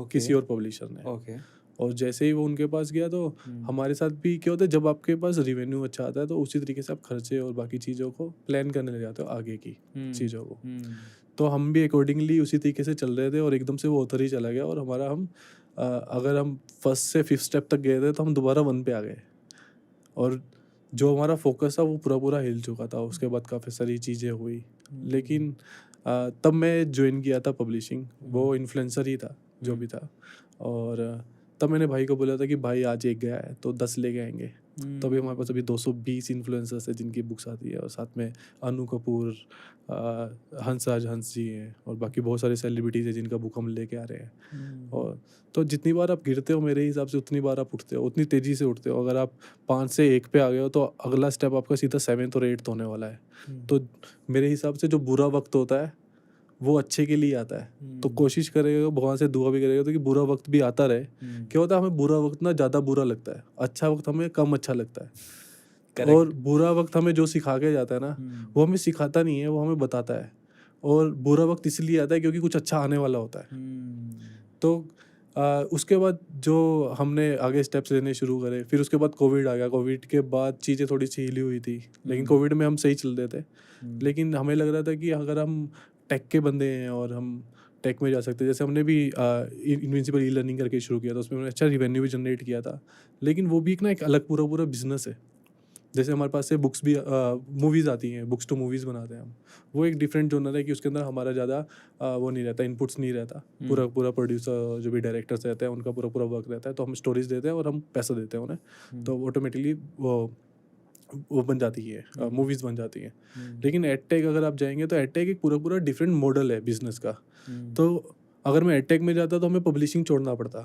किसी और पब्लिशर ने। और जैसे ही वो उनके पास गया तो हमारे साथ भी क्या होता है, जब आपके पास रिवेन्यू अच्छा आता है तो उसी तरीके से आप खर्चे और बाकी चीज़ों को प्लान करने लग जाते हो, आगे की चीज़ों को। तो हम भी अकॉर्डिंगली उसी तरीके से चल रहे थे और एकदम से वो ऑथर ही चला गया। और हमारा अगर हम फर्स्ट से 5th स्टेप तक गए थे तो हम दोबारा 1 पे आ गए, और जो हमारा फोकस था वो पूरा हिल चुका था। उसके बाद काफ़ी सारी चीज़ें हुई, लेकिन तब मैं ज्वाइन किया था पब्लिशिंग, वो इन्फ्लुएंसर ही था जो भी था। और तब मैंने भाई को बोला था कि भाई आज एक गया है तो 10 लेके आएंगे। तो अभी हमारे पास अभी 220 इन्फ्लुएंसर्स है जिनकी बुक्स आती है, और साथ में अनु कपूर, हंसराज हंस जी हैं, और बाकी बहुत सारे सेलिब्रिटीज़ हैं जिनका बुक हम लेके आ रहे हैं। और तो जितनी बार आप गिरते हो मेरे हिसाब से उतनी बार आप उठते हो, उतनी तेज़ी से उठते हो। अगर आप 5 से 1 पे आ गए हो तो अगला स्टेप आपका सीधा 7th और 8th होने वाला है। तो मेरे हिसाब से जो बुरा वक्त होता है वो अच्छे के लिए आता है। तो कोशिश करेगा, भगवान से दुआ भी करेगा तो कि बुरा वक्त भी आता रहे। क्या होता है, हमें बुरा वक्त ना ज़्यादा बुरा लगता है, अच्छा वक्त हमें कम अच्छा लगता है। और बुरा वक्त हमें जो सिखा के जाता है ना, वो हमें सिखाता नहीं है, वो हमें बताता है। और बुरा वक्त इसलिए आता है क्योंकि कुछ अच्छा आने वाला होता है। तो उसके बाद जो हमने आगे स्टेप्स लेने शुरू करे, फिर उसके बाद कोविड आ गया। कोविड के बाद चीज़ें थोड़ी सी हिली हुई थी, लेकिन कोविड में हम सही चल रहे थे। लेकिन हमें लग रहा था कि अगर हम टेक के बंदे हैं और हम टेक में जा सकते हैं, जैसे हमने भी इनविंसिबल ई लर्निंग करके शुरू किया था, उसमें हमने अच्छा रिवेन्यू भी जनरेट किया था। लेकिन वो भी एक ना एक अलग पूरा बिजनेस है। जैसे हमारे पास से बुक्स भी मूवीज़ आती हैं, बुक्स टू मूवीज़ बनाते हैं हम। वो एक डिफरेंट जोनर है कि उसके अंदर हमारा ज़्यादा वो नहीं रहता, इनपुट्स नहीं रहता। पूरा प्रोड्यूसर जो भी डायरेक्टर्स रहते हैं उनका पूरा वर्क रहता है। तो हम स्टोरीज देते हैं और हम पैसा देते हैं उन्हें, तो ऑटोमेटिकली वो बन जाती है, मूवीज़ बन जाती हैं। लेकिन एडटेक अगर आप जाएंगे तो एडटेक एक पूरा डिफरेंट मॉडल है बिजनेस का। तो अगर मैं एडटेक में जाता तो हमें पब्लिशिंग छोड़ना पड़ता।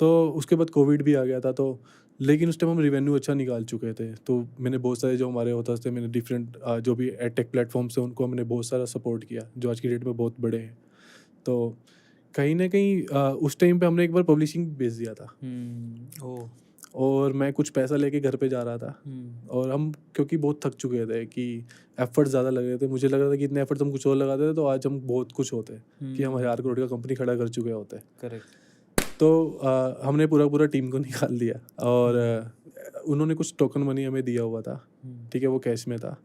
तो उसके बाद कोविड भी आ गया था, तो लेकिन उस टाइम हम रिवेन्यू अच्छा निकाल चुके थे। तो मैंने बहुत सारे जो हमारे होता थे, मैंने डिफरेंट जो भी एडटेक प्लेटफॉर्म्स हैं उनको हमने बहुत सारा सपोर्ट किया, जो आज की डेट में बहुत बड़े हैं। तो कहीं ना कहीं उस टाइम पे हमने एक बार पब्लिशिंग बेच दिया था। और मैं कुछ पैसा लेके घर पे जा रहा था, और हम क्योंकि बहुत थक चुके थे कि एफर्ट्स ज़्यादा लग रहे थे। मुझे लग रहा था कि इतने एफर्ट्स हम कुछ और लगाते थे तो आज हम बहुत कुछ होते कि हम 1000 करोड़ का कंपनी खड़ा कर चुके होते। करेक्ट। तो हमने पूरा टीम को निकाल दिया, और उन्होंने कुछ टोकन मनी हमें दिया हुआ था, ठीक है, वो कैश में था।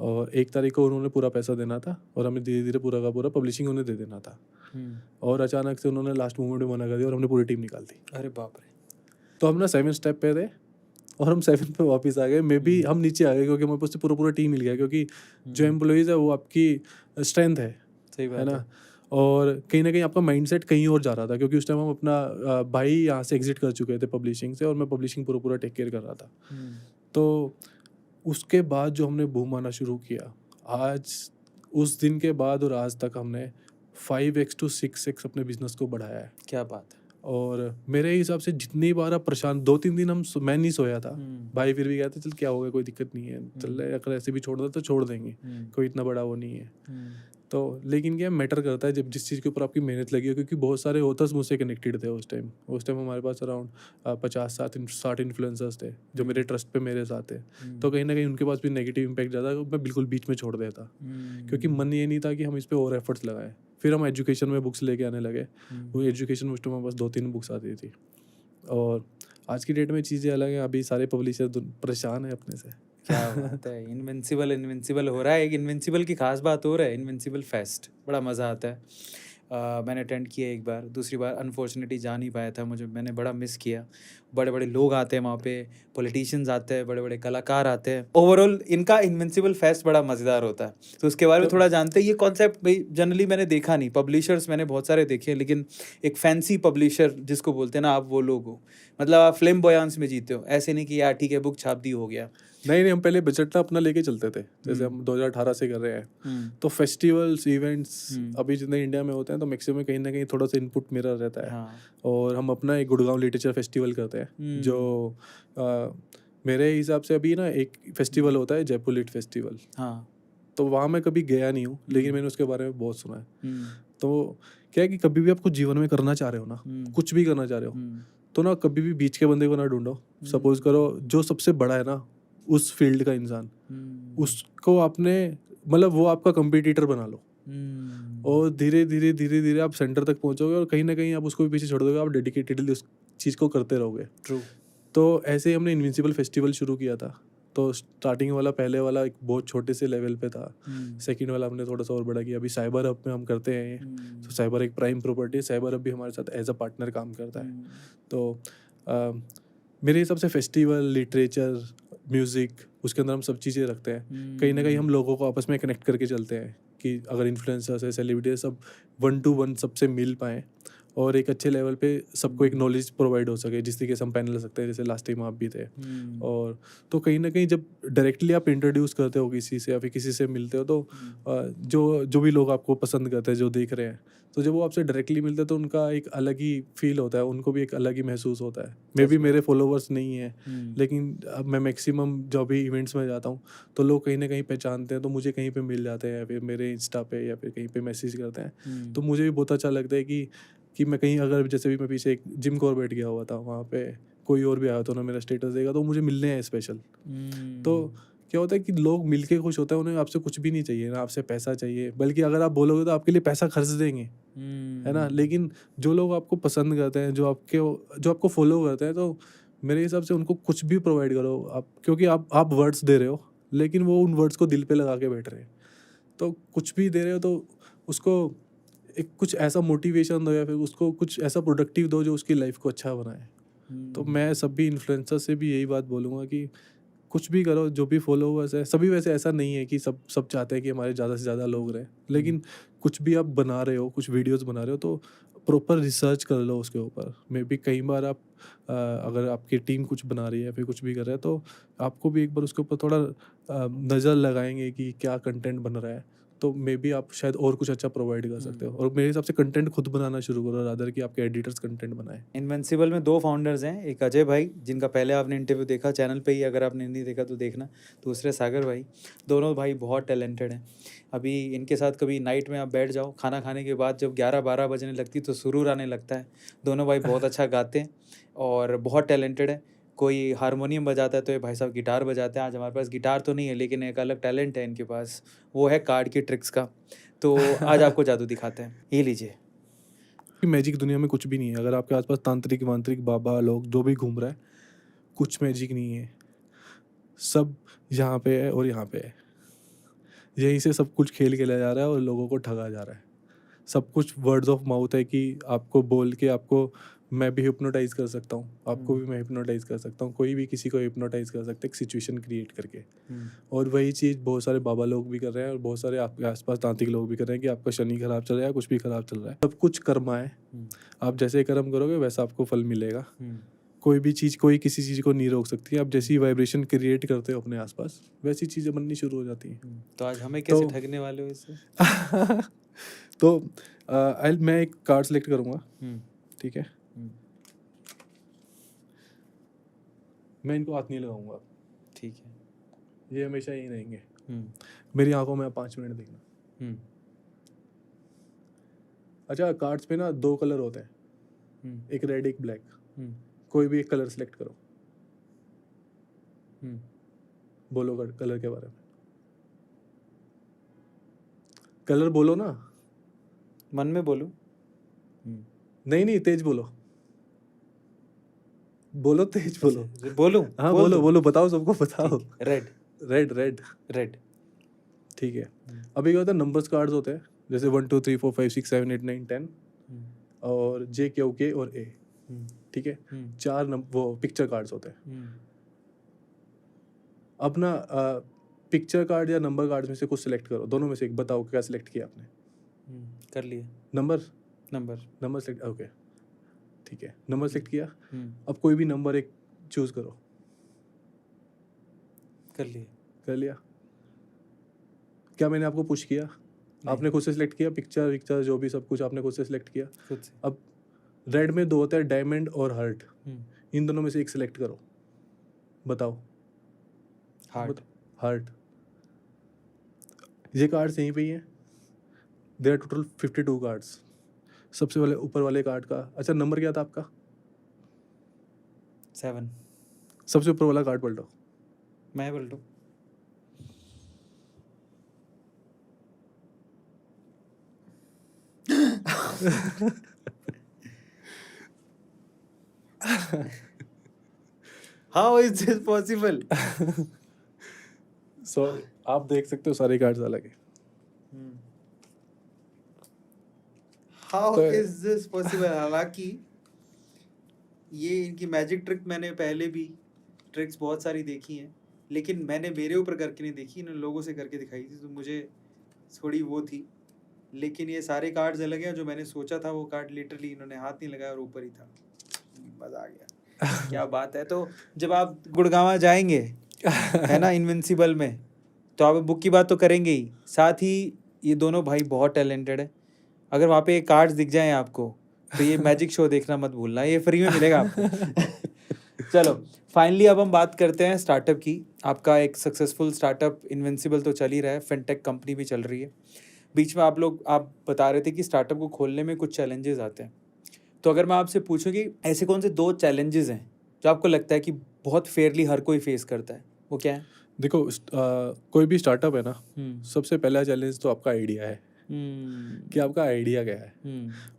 और 1 तारीख को उन्होंने पूरा पैसा देना था, और हमें धीरे धीरे पूरा का पूरा पब्लिशिंग उन्हें दे देना था। और अचानक से उन्होंने लास्ट मोमेंट में मना कर दिया और हमने पूरी टीम निकाल दी। अरे बाप रे। तो हम ना 7 स्टेप पे थे और हम 7 पे वापस आ गए। मे बी हम नीचे आ गए क्योंकि हमारे पास पूरा टीम मिल गया, क्योंकि जो एम्प्लॉइज़ है वो आपकी स्ट्रेंथ है, सही बात है ना। और कहीं ना कहीं आपका माइंडसेट कहीं और जा रहा था, क्योंकि उस टाइम हम अपना भाई यहाँ से एग्जिट कर चुके थे पब्लिशिंग से, और मैं पब्लिशिंग पूरा टेक केयर कर रहा था। तो उसके बाद जो हमने बूम आना शुरू किया, आज उस दिन के बाद और आज तक हमने 5x to 6x अपने बिजनेस को बढ़ाया है। क्या बात है। और मेरे हिसाब से जितनी बार आप परेशान, 2-3 दिन मैं नहीं सोया था। भाई फिर भी कहते चल क्या होगा, कोई दिक्कत नहीं है, चल रहा है, अगर ऐसे भी छोड़ दो तो छोड़ देंगे, कोई इतना बड़ा वो नहीं है। तो लेकिन क्या मैटर करता है जब जिस चीज़ के ऊपर आपकी मेहनत लगी हो, क्योंकि बहुत सारे ऑथर्स मुझसे कनेक्टेड थे उस टाइम हमारे पास अराउंड 50-60 इन्फ्लुएंसर्स थे जो मेरे ट्रस्ट पे मेरे साथ थे। तो कहीं ना कहीं उनके पास भी नेगेटिव इम्पैक्ट ज़्यादा, मैं बिल्कुल बीच में छोड़ देता, क्योंकि मन ये नहीं था कि हम इस पर और एफर्ट्स लगाएं। फिर हम एजुकेशन में बुक्स लेके आने लगे। वो एजुकेशन में उस टाइम हमारे पास 2-3 बुक्स आती थी। और आज की डेट में चीज़ें अलग हैं, अभी सारे पब्लिशर परेशान है अपने से। क्या बात है। इनविंसिबल हो रहा है। एक इनविंसिबल की खास बात हो रहा है, इनविंसिबल फेस्ट, बड़ा मज़ा आता है। मैंने अटेंड किया एक बार, दूसरी बार अनफॉर्चुनेटली जा नहीं पाया था, मैंने बड़ा मिस किया। बड़े बड़े लोग आते हैं वहाँ पे, पॉलिटिशियंस आते हैं, बड़े बड़े कलाकार आते हैं। ओवरऑल इनका इनविंसिबल फेस्ट बड़ा मज़ेदार होता है, तो उसके बारे में तो थोड़ा जानते हैं। ये कॉन्सेप्ट भाई जनरली मैंने देखा नहीं, पब्लिशर्स मैंने बहुत सारे देखे हैं, लेकिन एक फैंसी पब्लिशर जिसको बोलते हैं ना, आप वो लोग हो, मतलब आप फ्लेम्बोयांस में जीते हो, ऐसे नहीं कि यार ठीक है बुक छाप दी हो गया। नहीं, हम पहले बजट ना अपना लेके चलते थे, जैसे हम 2018 से कर रहे हैं। तो फेस्टिवल्स, इवेंट्स अभी जितने इंडिया में होते हैं, तो मैक्सिमम कहीं ना कहीं थोड़ा सा इनपुट मेरा रहता है। हाँ। और हम अपना एक गुड़गांव लिटरेचर फेस्टिवल करते हैं, जो मेरे हिसाब से अभी ना एक फेस्टिवल होता है, जयपुर लिट फेस्टिवल। हाँ। तो वहाँ मैं कभी गया नहीं हूँ, लेकिन मैंने उसके बारे में बहुत सुना है। तो क्या है कि कभी भी आप कुछ जीवन में करना चाह रहे हो ना, कुछ भी करना चाह रहे हो, तो ना कभी भी बीच के बंदे को ना ढूंढो। सपोज करो जो सबसे बड़ा है ना उस फील्ड का इंसान, उसको आपने मतलब वो आपका कंपटीटर बना लो, और धीरे धीरे धीरे धीरे आप सेंटर तक पहुंचोगे, और कहीं ना कहीं आप उसको भी पीछे छोड़ दोगे, आप डेडिकेटेडली उस चीज़ को करते रहोगे। ट्रू। तो ऐसे ही हमने इनविंसिबल फेस्टिवल शुरू किया था। तो स्टार्टिंग वाला, पहले वाला एक बहुत छोटे से लेवल पे था, सेकंड वाला हमने थोड़ा सा और बड़ा किया। अभी साइबर हब में हम करते हैं, तो साइबर एक प्राइम प्रॉपर्टी है, साइबर हब भी हमारे साथ एज अ पार्टनर काम करता है। तो मेरे हिसाब से फेस्टिवल, लिटरेचर, म्यूज़िक, उसके अंदर हम सब चीज़ें रखते हैं। कहीं ना कहीं हम लोगों को आपस में कनेक्ट करके चलते हैं कि अगर इन्फ्लुएंसर्स है, सेलिब्रिटी, सब 1 to 1 सबसे मिल पाएँ, और एक अच्छे लेवल पे सबको एक नॉलेज प्रोवाइड हो सके, जिस तरीके से हम पहले ले सकते हैं, जैसे लास्ट टाइम आप भी थे। और तो कहीं ना कहीं जब डायरेक्टली आप इंट्रोड्यूस करते हो किसी से, या फिर किसी से मिलते हो, तो जो भी लोग आपको पसंद करते हैं, जो देख रहे हैं, तो जब वो आपसे डायरेक्टली मिलते हैं तो उनका एक अलग ही फील होता है, उनको भी एक अलग ही महसूस होता है। मे बी मेरे फॉलोवर्स नहीं है, लेकिन अब मैं मैक्सिमम जो भी इवेंट्स में जाता हूँ, तो लोग कहीं ना कहीं पहचानते हैं, तो मुझे कहीं पे मिल जाते हैं, या फिर मेरे इंस्टा पे या फिर कहीं पे मैसेज करते हैं। तो मुझे भी बहुत अच्छा लगता है कि मैं कहीं, अगर जैसे भी मैं पीछे एक जिम कॉर्बेट गया हुआ था, वहाँ पे कोई और भी आया तो ना मेरा स्टेटस देगा, तो मुझे मिलने हैं स्पेशल। तो क्या होता है कि लोग मिलके खुश होते हैं, उन्हें आपसे कुछ भी नहीं चाहिए, ना आपसे पैसा चाहिए, बल्कि अगर आप बोलोगे तो आपके लिए पैसा खर्च देंगे, है ना। लेकिन जो लोग आपको पसंद करते हैं, जो आपको फॉलो करते हैं, तो मेरे हिसाब से उनको कुछ भी प्रोवाइड करो आप, क्योंकि आप वर्ड्स दे रहे हो, लेकिन वो उन वर्ड्स को दिल पे लगा के बैठ रहे हैं। तो कुछ भी दे रहे हो तो उसको एक कुछ ऐसा मोटिवेशन दो, या फिर उसको कुछ ऐसा प्रोडक्टिव दो जो उसकी लाइफ को अच्छा बनाए। तो मैं सभी इन्फ्लुएंसर से भी यही बात बोलूँगा कि कुछ भी करो, जो भी फॉलोवर्स है सभी, वैसे ऐसा नहीं है कि सब चाहते हैं कि हमारे ज़्यादा से ज़्यादा लोग रहें, लेकिन कुछ भी आप बना रहे हो, कुछ वीडियोस बना रहे हो, तो प्रॉपर रिसर्च कर लो उसके ऊपर। मे बी कई बार आप अगर आपकी टीम कुछ बना रही है या फिर कुछ भी कर रहा है, तो आपको भी एक बार उसके ऊपर थोड़ा नज़र लगाएंगे कि क्या कंटेंट बन रहा है, तो मे बी आप शायद और कुछ अच्छा प्रोवाइड कर सकते हो। और मेरे हिसाब से कंटेंट खुद बनाना शुरू करो, रादर कि आपके एडिटर्स कंटेंट बनाए। इनविंसिबल में 2 फाउंडर्स हैं, एक अजय भाई जिनका पहले आपने इंटरव्यू देखा चैनल पे ही, अगर आपने नहीं देखा तो देखना। दूसरे सागर भाई, दोनों भाई बहुत टैलेंटेड हैं। अभी इनके साथ कभी नाइट में आप बैठ जाओ, खाना खाने के बाद जब 11-12 बजने लगती तो सुरूर आने लगता है। दोनों भाई बहुत अच्छा गाते हैं और बहुत टैलेंटेड हैं। कोई हारमोनियम बजाता है तो ये भाई साहब गिटार बजाते हैं। आज हमारे पास गिटार तो नहीं है, लेकिन एक अलग टैलेंट है इनके पास, वो है कार्ड की ट्रिक्स का। तो आज आपको जादू दिखाते हैं, ये लीजिए। कि मैजिक दुनिया में कुछ भी नहीं है। अगर आपके आसपास तांत्रिक वांत्रिक बाबा लोग जो भी घूम रहा है, कुछ मैजिक नहीं है। सब यहाँ पे है और यहाँ पे है, यहीं से सब कुछ खेल खेला जा रहा है और लोगों को ठगा जा रहा है। सब कुछ वर्ड्स ऑफ माउथ है कि आपको बोल के आपको मैं भी हिप्नोटाइज कर सकता हूँ, आपको भी मैं हिप्नोटाइज कर सकता हूँ, कोई भी किसी को हिप्नोटाइज कर सकता है एक सिचुएशन क्रिएट करके। और वही चीज़ बहुत सारे बाबा लोग भी कर रहे हैं और बहुत सारे आपके आसपास तांत्रिक लोग भी कर रहे हैं कि आपका शनि खराब चल रहा है, कुछ भी खराब चल रहा है, सब कुछ कर्मा है। आप जैसे कर्म करोगे वैसा आपको फल मिलेगा। कोई भी चीज़, कोई किसी चीज़ को नहीं रोक सकती। आप जैसी वाइब्रेशन क्रिएट करते हो अपने आसपास, वैसी चीज़ें बननी शुरू हो जाती हैं। तो आज हमें कैसे ठगने वाले हो इससे? तो मैं एक कार्ड सेलेक्ट करूँगा, ठीक है। मैं इनको हाथ नहीं लगाऊंगा, ठीक है। ये हमेशा यही रहेंगे। मेरी आंखों में आप 5 मिनट देखना। अच्छा, कार्ड्स पे ना 2 कलर होते हैं, एक रेड एक ब्लैक। कोई भी एक कलर सेलेक्ट करो, बोलो कलर के बारे में। कलर बोलो ना, मन में बोलो। नहीं तेज बोलो, बोलो तेज बोलो। बोलूं? हाँ बोलो, बताओ, सबको बताओ। रेड। Red red red. ठीक है। अभी क्या होता है, नंबर्स कार्ड्स होते हैं, जैसे 1 2 3 4 5 6 7 8 9 10 और JQK और A, ठीक है, 4 वो पिक्चर कार्ड्स होते हैं। अपना पिक्चर कार्ड या नंबर कार्ड में से कुछ सिलेक्ट करो, दोनों में से एक बताओ क्या सिलेक्ट किया आपने। कर लिए। नंबर सेलेक्ट, ओके ठीक है, नंबर सेलेक्ट किया। अब कोई भी नंबर एक चूज करो। कर लिया। क्या मैंने आपको पुश किया? आपने खुद से सिलेक्ट किया, पिक्चर जो भी सब कुछ आपने खुद से सिलेक्ट किया। खुद से। अब रेड में 2 होता है, डायमंड और हार्ट। इन दोनों में से एक सिलेक्ट करो, बताओ। हार्ट। ये कार्ड्स यहीं पे ही हैं। There are total 52 cards. सबसे वाले ऊपर वाले कार्ड का, अच्छा नंबर क्या था आपका? 7। सबसे ऊपर वाला कार्ड पलटो। मैं पलटूं? How is this possible? सो आप देख सकते हो सारे कार्ड्स अलग है। How तो- is this possible? हालांकि ये इनकी मैजिक ट्रिक मैंने पहले भी ट्रिक्स बहुत सारी देखी हैं, लेकिन मैंने मेरे ऊपर करके नहीं देखी, इन लोगों से करके दिखाई थी, तो मुझे थोड़ी वो थी। लेकिन ये सारे कार्ड्स अलग हैं, जो मैंने सोचा था वो कार्ड लिटरली इन्होंने हाथ नहीं लगाया और ऊपर ही था। मजा आ गया। क्या बात है। तो जब आप गुड़गांव जाएंगे है ना इनविंसिबल में, तो आप बुक की बात तो करेंगे ही, साथ ही ये दोनों भाई बहुत टैलेंटेड है। अगर वहाँ पे कार्ड्स दिख जाएं आपको, तो ये मैजिक शो देखना मत भूलना, ये फ्री में मिलेगा आपको। चलो फाइनली अब हम बात करते हैं स्टार्टअप की। आपका एक सक्सेसफुल स्टार्टअप इनविंसिबल तो चल ही रहा है, फिनटेक कंपनी भी चल रही है। बीच में आप बता रहे थे कि स्टार्टअप को खोलने में कुछ चैलेंजेस आते हैं। तो अगर मैं आपसे पूछूं कि ऐसे कौन से 2 चैलेंजेस हैं जो आपको लगता है कि बहुत फेयरली हर कोई फेस करता है, वो क्या है? देखो कोई भी स्टार्टअप है ना, सबसे पहला चैलेंज तो आपका आइडिया है कि आपका आइडिया क्या है,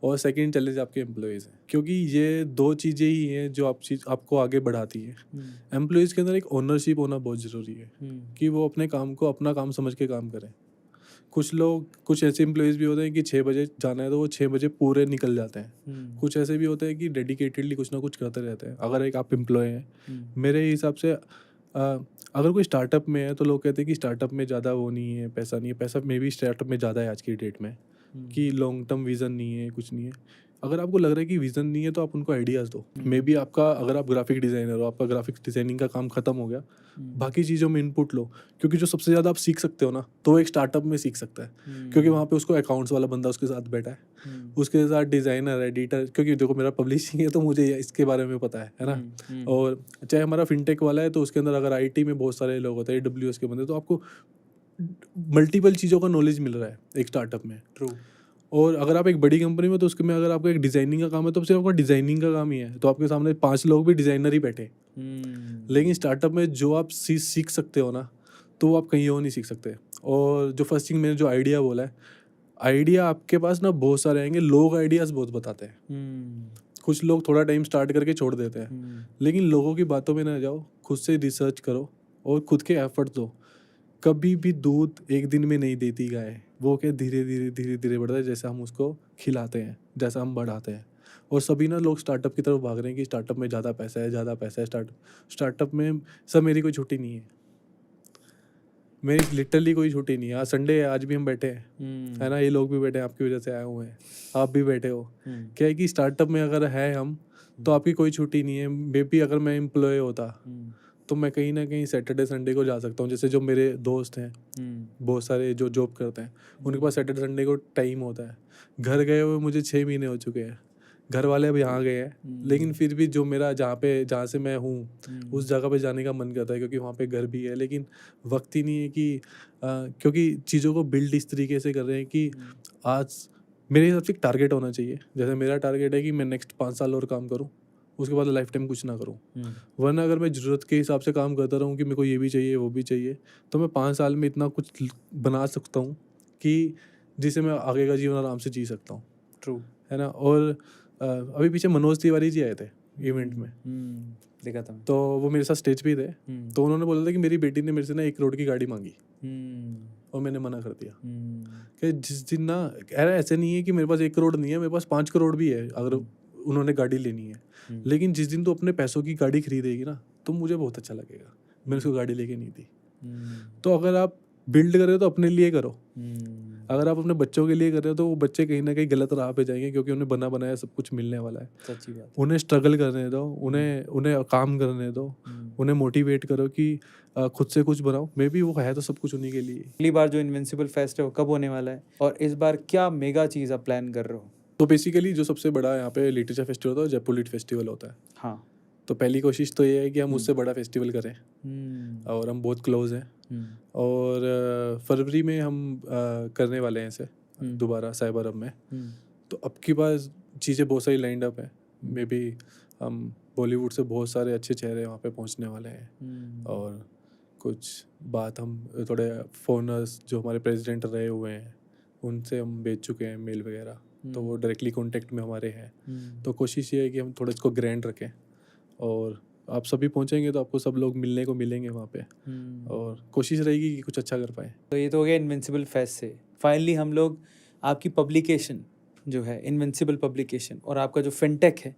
और सेकंड चैलेंज आपके एम्प्लॉयज़ हैं, क्योंकि ये 2 चीज़ें ही हैं जो आपको आगे बढ़ाती है। एम्प्लॉयज़ के अंदर एक ओनरशिप होना बहुत ज़रूरी है कि वो अपने काम को अपना काम समझ के काम करें। कुछ ऐसे एम्प्लॉयज़ भी होते हैं कि 6 बजे जाना है तो वो 6 बजे पूरे निकल जाते हैं। कुछ ऐसे भी होते हैं कि डेडिकेटेडली कुछ ना कुछ करते रहते हैं। अगर एक आप एम्प्लॉय हैं, मेरे हिसाब से अगर कोई स्टार्टअप में है तो लोग कहते हैं कि स्टार्टअप में ज़्यादा वो नहीं है, पैसा नहीं है। पैसा मे भी स्टार्टअप में ज़्यादा है आज की डेट में, कि लॉन्ग टर्म विज़न नहीं है, कुछ नहीं है। अगर आपको लग रहा है कि विज़न नहीं है तो आप उनको आइडियाज़ दो। मे बी आपका, अगर आप ग्राफिक डिज़ाइनर हो, आपका ग्राफिक डिज़ाइनिंग का काम ख़त्म हो गया, बाकी चीज़ों में इनपुट लो, क्योंकि जो सबसे ज़्यादा आप सीख सकते हो ना, तो वो एक स्टार्टअप में सीख सकता है, क्योंकि वहाँ पे उसको अकाउंट्स वाला बंदा उसके साथ बैठा है, उसके साथ डिज़ाइनर, एडिटर, क्योंकि देखो मेरा पब्लिशिंग है तो मुझे इसके बारे में पता है ना। और चाहे हमारा फिनटेक वाला है तो उसके अंदर अगर IT में बहुत सारे लोग होते हैं, AWS के बंदे, तो आपको मल्टीपल चीज़ों का नॉलेज मिल रहा है एक स्टार्टअप में। ट्रू। और अगर आप एक बड़ी कंपनी में, तो उसके में अगर आपका एक डिज़ाइनिंग का काम है तो सिर्फ आपका डिज़ाइनिंग का काम ही है, तो आपके सामने 5 लोग भी डिज़ाइनर ही बैठे। लेकिन स्टार्टअप में जो आप सीख सकते हो ना, तो वो आप कहीं और नहीं सीख सकते। और जो फर्स्ट थिंग मैंने जो आइडिया बोला है, आइडिया आपके पास ना बहुत सारे आएंगे। लोग आइडियाज़ बहुत बताते हैं। कुछ लोग थोड़ा टाइम स्टार्ट करके छोड़ देते हैं, लेकिन लोगों की बातों में ना जाओ, खुद से रिसर्च करो और खुद के एफर्ट दो। कभी भी दूध एक दिन में नहीं देती गाय, वो क्या धीरे धीरे बढ़ता है, जैसे हम उसको खिलाते हैं, जैसा हम बढ़ाते हैं। और सभी ना लोग स्टार्टअप की तरफ भाग रहे हैं कि स्टार्टअप में ज़्यादा पैसा है। स्टार्टअप में सब, मेरी कोई छुट्टी नहीं है, मेरी लिटरली कोई छुट्टी नहीं है। आज संडे है, आज भी हम बैठे हैं, है ना, ये लोग भी बैठे हैं, आपकी वजह से आए हुए हैं, आप भी बैठे हो। क्या है कि स्टार्टअप में अगर है हम, तो आपकी कोई छुट्टी नहीं है। मे बी अगर मैं एम्प्लॉय होता तो मैं कहीं ना कहीं सैटरडे संडे को जा सकता हूँ। जैसे जो मेरे दोस्त हैं, बहुत सारे जो जॉब करते हैं, उनके पास सैटरडे संडे को टाइम होता है। घर गए हुए मुझे 6 महीने हो चुके हैं, घर वाले अब यहाँ गए हैं, लेकिन फिर भी जो मेरा जहाँ से मैं हूँ उस जगह पे जाने का मन करता है, क्योंकि वहाँ पे घर भी है, लेकिन वक्त ही नहीं है कि क्योंकि चीज़ों को बिल्ड इस तरीके से कर रहे हैं कि आज मेरे हिसाब से एक टारगेट होना चाहिए। जैसे मेरा टारगेट है कि मैं नेक्स्ट 5 साल और काम करूँ, उसके बाद लाइफ टाइम कुछ ना करूँ। वरना अगर मैं ज़रूरत के हिसाब से काम करता रहूँ कि मेरे को ये भी चाहिए वो भी चाहिए, तो मैं 5 साल में इतना कुछ बना सकता हूँ कि जिसे मैं आगे का जीवन आराम से जी सकता हूँ। ट्रू है ना। और अभी पीछे मनोज तिवारी जी आए थे इवेंट में, देखा था। तो वो मेरे साथ स्टेज पे थे, तो उन्होंने बोला था कि मेरी बेटी ने मेरे से ना 1 करोड़ की गाड़ी मांगी। और मैंने मना कर दिया कि जिस दिन ना, अरे ऐसे नहीं है कि मेरे पास 1 करोड़ नहीं है, मेरे पास 5 करोड़ भी है अगर उन्होंने गाड़ी लेनी है, लेकिन जिस दिन तो अपने पैसों की गाड़ी खरीदेगी ना तो मुझे बहुत अच्छा लगेगा। मैंने उसको गाड़ी लेके नहीं दी। तो अगर आप बिल्ड कर रहे हो तो अपने लिए करो। अगर आप अपने बच्चों के लिए कर रहे हो तो वो बच्चे कहीं ना कहीं गलत राह पे जाएंगे, क्योंकि उन्हें बना बनाया सब कुछ मिलने वाला है। सच्ची बात। उन्हें स्ट्रगल करने दो, उन्हें काम करने दो, उन्हें मोटिवेट करो कि खुद से कुछ बनाओ। मे बी वो है तो सब कुछ उन्हीं के लिए। अगली बार जो इनविंसिबल फेस्ट है वो कब होने वाला है, और इस बार क्या मेगा चीज़ आप प्लान कर रहे हो? तो बेसिकली जो सबसे बड़ा यहाँ पे लिटरेचर फेस्टिवल होता है, जयपुर लिट फेस्टिवल होता है। हाँ। तो पहली कोशिश तो ये है कि हम उससे बड़ा फेस्टिवल करें, और हम बहुत क्लोज हैं। और फरवरी में हम करने वाले हैं इसे दोबारा साइबर हब में। तो अब की बार चीज़ें बहुत सारी लाइंड अप है। मे बी हम बॉलीवुड से बहुत सारे अच्छे चेहरे वहाँ पे पहुँचने वाले हैं, और कुछ बात हम थोड़े फॉरेनर्स जो हमारे प्रेसिडेंट रहे हुए हैं उनसे हम भेज चुके हैं मेल वगैरह, तो वो डायरेक्टली कांटेक्ट में हमारे हैं। तो कोशिश ये है कि हम थोड़ा इसको ग्रैंड रखें, और आप सभी पहुंचेंगे तो आपको सब लोग मिलने को मिलेंगे वहाँ पे, और कोशिश रहेगी कि कुछ अच्छा कर पाए। तो ये तो हो गया इनविंसिबल फेस्ट से। फाइनली हम लोग आपकी पब्लिकेशन जो है इनविंसिबल पब्लिकेशन, और आपका जो फिनटेक है,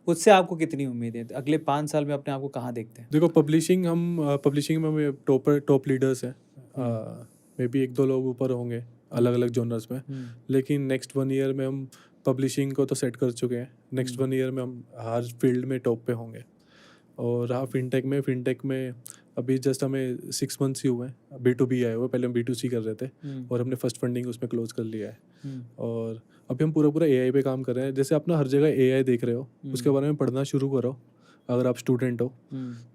उससे आपको कितनी उम्मीद है? अगले 5 साल में अपने आप को कहाँ देखते हैं? देखो, पब्लिशिंग में हम टॉप लीडर्स हैं। मे बी 1-2 लोग ऊपर होंगे अलग अलग जॉनर्स में, लेकिन नेक्स्ट 1 ईयर में हम पब्लिशिंग को तो सेट कर चुके हैं। नेक्स्ट 1 ईयर में हम हर फील्ड में टॉप पे होंगे। और रहा फिनटेक में अभी जस्ट हमें 6 मंथ्स ही हुए हैं, B2B आए हुए। पहले हम B2C कर रहे थे, और हमने फर्स्ट फंडिंग उसमें क्लोज कर लिया है। और अभी हम पूरा AI पे काम कर रहे हैं। जैसे आप ना हर जगह AI देख रहे हो, उसके बारे में पढ़ना शुरू करो। अगर आप स्टूडेंट हो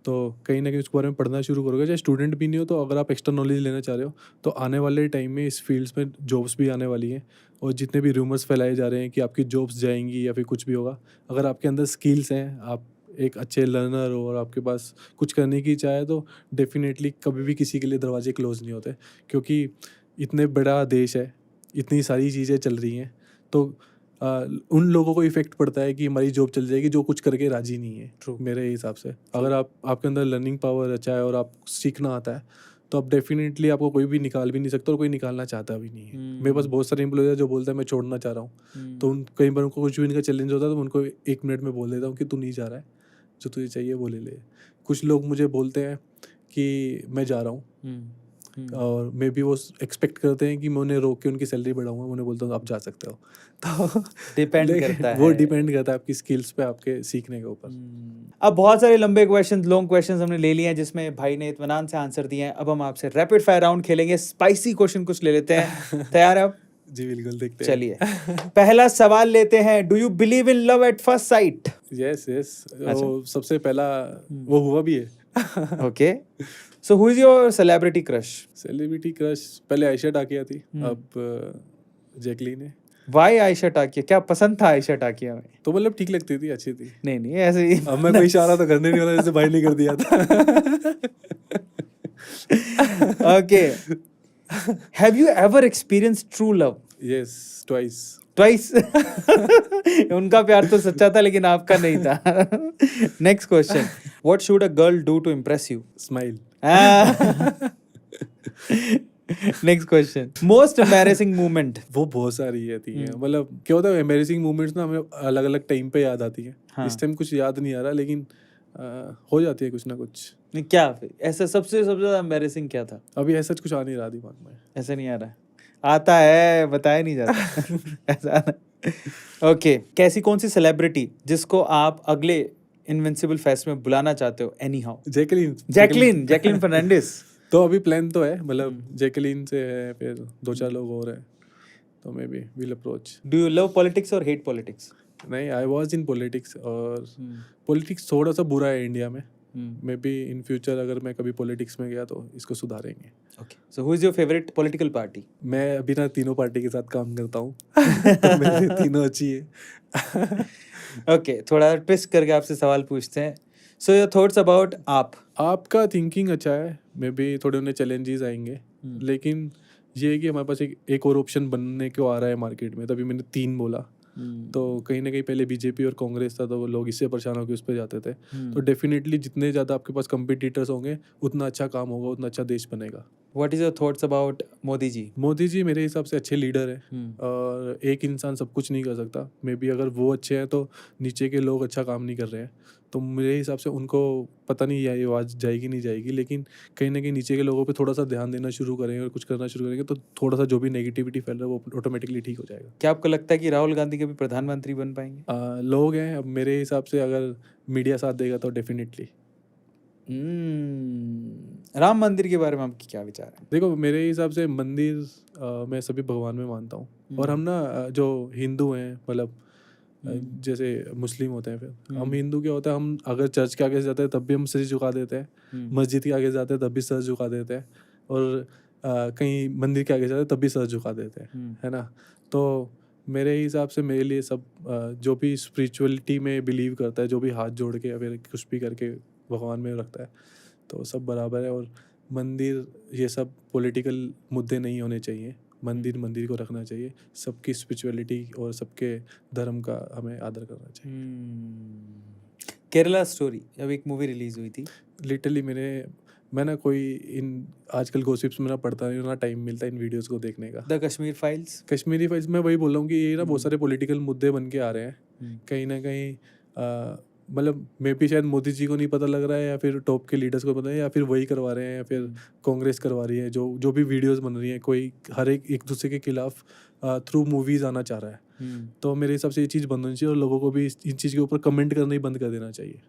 तो कहीं ना कहीं उसके बारे में पढ़ना शुरू करोगे। चाहे स्टूडेंट भी नहीं हो, तो अगर आप एक्स्ट्रा नॉलेज लेना चाह रहे हो तो आने वाले टाइम में इस फील्ड्स में जॉब्स भी आने वाली हैं। और जितने भी रूमर्स फैलाए जा रहे हैं कि आपकी जॉब्स जाएंगी या फिर कुछ भी होगा, अगर आपके अंदर स्किल्स हैं, आप एक अच्छे लर्नर हो और आपके पास कुछ करने की चाह है, तो डेफिनेटली कभी भी किसी के लिए दरवाजे क्लोज नहीं होते। क्योंकि इतने बड़ा देश है, इतनी सारी चीज़ें चल रही हैं, तो उन लोगों को इफेक्ट पड़ता है कि हमारी जॉब चल जाएगी जो कुछ करके राजी नहीं है। True. मेरे हिसाब से अगर आपके अंदर लर्निंग पावर अच्छा है और आप सीखना आता है, तो आप डेफिनेटली आपको कोई भी निकाल भी नहीं सकता, और कोई निकालना चाहता भी नहीं है। मेरे पास बहुत सारे एम्प्लॉय है जो बोलते हैं मैं छोड़ना चाह रहा हूँ, तो कई बार उनको कुछ भी इनका चैलेंज होता है तो उनको 1 मिनट में बोल देता हूँ कि तू नहीं जा रहा है, जो तुझे चाहिए वो ले ले। कुछ लोग मुझे बोलते हैं कि मैं जा रहा हूँ, और मे बी वो एक्सपेक्ट करते हैं कि मैं उन्हें रोक के उनकी सैलरी बढ़ाऊंगा। उन्हें बोलता हूँ आप जा सकते हो। तो डिपेंड करता है, वो डिपेंड करता है आपकी स्किल्स पे, आपके सीखने के ऊपर। अब बहुत सारे लंबे क्वेश्चंस, लॉन्ग क्वेश्चंस हमने ले लिए हैं, जिसमें भाई ने इत्मीनान से आंसर दिए हैं। अब हम आपसे रैपिड फायर राउंड खेलेंगे। स्पाइसी क्वेश्चन कुछ ले लेते हैं। तैयार है आप? जी बिल्कुल, देखते हैं। चलिए पहला सवाल लेते हैं। Do you believe in love at first sight? Yes. वो सबसे पहला वो हुआ भी है। Okay, so who is your celebrity crush? Celebrity crush पहले आयशा टाकिया थी, अब जैकलीन है। वाई आयशा टाकिया? क्या पसंद था आयशा टाकिया में? तो मतलब ठीक लगती थी, अच्छी थी। नहीं ऐसे ही। अब मैं कोई इशारा तो करने नहीं वाला जैसे भाई ने कर दिया था। Okay, have you ever experience true love? Yes, twice. उनका प्यार तो सच्चा था लेकिन आपका नहीं था। Next question, what should a girl do to impress you? Smile. Next question, most embarrassing moment? वो बहुत सारी आती है। मतलब क्या होता है, एम्बैरेसिंग मोमेंट्स ना हमें अलग अलग टाइम पे याद आती है। हाँ. इस टाइम कुछ याद नहीं आ रहा, लेकिन हो जाती है कुछ ना कुछ। क्या ऐसा सबसे ज्यादा एम्बैरेसिंग क्या था? अभी ऐसा कुछ आ नहीं रहा दिमाग में। ऐसा नहीं आ रहा, आता है, बताया नहीं जाता। ऐसा। ओके, कैसी कौन सी सेलिब्रिटी जिसको आप अगले इनविंसिबल फेस्ट में बुलाना चाहते हो एनी हाउ? जैकलीन फर्नांडिस। तो अभी प्लान तो है, मतलब जैकलीन से है, फिर 2-4 लोग और हैं, तो may be will approach. Do you love politics और हेट पॉलिटिक्स? नहीं, आई वॉज इन पॉलिटिक्स, और पॉलिटिक्स थोड़ा सा बुरा है इंडिया में। मे बी इन फ्यूचर अगर मैं कभी पॉलिटिक्स में गया तो इसको सुधारेंगे। Okay, so who is your favourite political party? मैं अभी ना तीनों पार्टी के साथ काम करता हूँ। तो मेरे तीनों अच्छी है। ओके, थोड़ा ट्विस्ट करके आपसे सवाल पूछते हैं। सो योर थॉट्स अबाउट आपका थिंकिंग अच्छा है, मे बी थोड़े उन्हें चैलेंजेस आएंगे, लेकिन ये है कि हमारे पास एक और ऑप्शन बनने को आ रहा है मार्केट में, तभी मैंने 3 बोला। तो कहीं ना कहीं पहले बीजेपी और कांग्रेस था, तो वो लोग इससे परेशान होकर उस पर जाते थे। तो डेफिनेटली जितने ज़्यादा आपके पास कंपिटिटर्स होंगे उतना अच्छा काम होगा, उतना अच्छा देश बनेगा। What is your thoughts about Modi ji? Modi ji मेरे हिसाब से अच्छे लीडर हैं, और एक इंसान सब कुछ नहीं कर सकता। मे बी अगर वो अच्छे हैं तो नीचे के लोग अच्छा काम नहीं कर रहे हैं, तो मेरे हिसाब से उनको पता नहीं ये आवाज़ जाएगी नहीं जाएगी, लेकिन कहीं ना कहीं नीचे के लोगों पे थोड़ा सा ध्यान देना शुरू करेंगे और कुछ करना शुरू करेंगे तो थोड़ा सा जो भी नेगेटिविटी फैल रहा है वो ऑटोमेटिकली ठीक हो जाएगा। क्या आपको लगता है कि राहुल गांधी कभी प्रधानमंत्री बन पाएंगे? लोग हैं, अब मेरे हिसाब से अगर मीडिया साथ देगा तो डेफिनेटली। राम मंदिर के बारे में आपकी क्या विचार है? देखो मेरे हिसाब से मंदिर, मैं सभी भगवान में मानता हूँ, और हम ना जो हिंदू हैं, मतलब जैसे मुस्लिम होते हैं, फिर हम हिंदू क्या होता है, हम अगर चर्च के आगे जाते हैं तब भी हम सिर झुका देते हैं, मस्जिद के आगे जाते हैं तब भी सर झुका देते हैं, और कहीं मंदिर के आगे जाते हैं तब भी सर झुका देते हैं, है ना। तो मेरे हिसाब से मेरे लिए सब जो भी स्पिरिचुअलिटी में बिलीव करता है, जो भी हाथ जोड़ के या फिर कुछ भी करके भगवान में रखता है, तो सब बराबर है। और मंदिर, ये सब पॉलिटिकल मुद्दे नहीं होने चाहिए। मंदिर मंदिर को रखना चाहिए, सबकी स्पिरिचुअलिटी और सबके धर्म का हमें आदर करना चाहिए। केरला स्टोरी जब एक मूवी रिलीज हुई थी, लिटरली मैं ना कोई इन आजकल गॉसिप्स में ना पढ़ता नहीं, ना टाइम मिलता इन वीडियोस को देखने का। The Kashmir files, Kashmiri files, मैं वही बोल रहा हूँ कि ये ना बहुत सारे पॉलिटिकल मुद्दे बन के आ रहे हैं कहीं ना कहीं। मतलब मे भी शायद मोदी जी को नहीं पता लग रहा है, या फिर टॉप के लीडर्स को पता है, या फिर वही करवा रहे हैं, या फिर कांग्रेस करवा रही है। जो भी वीडियोस बन रही हैं, कोई हर एक दूसरे के खिलाफ थ्रू मूवीज आना चाह रहा है। तो मेरे हिसाब से ये चीज़ बंद होनी चाहिए, और लोगों को भी इन चीज़ के ऊपर कमेंट करना ही बंद कर देना चाहिए।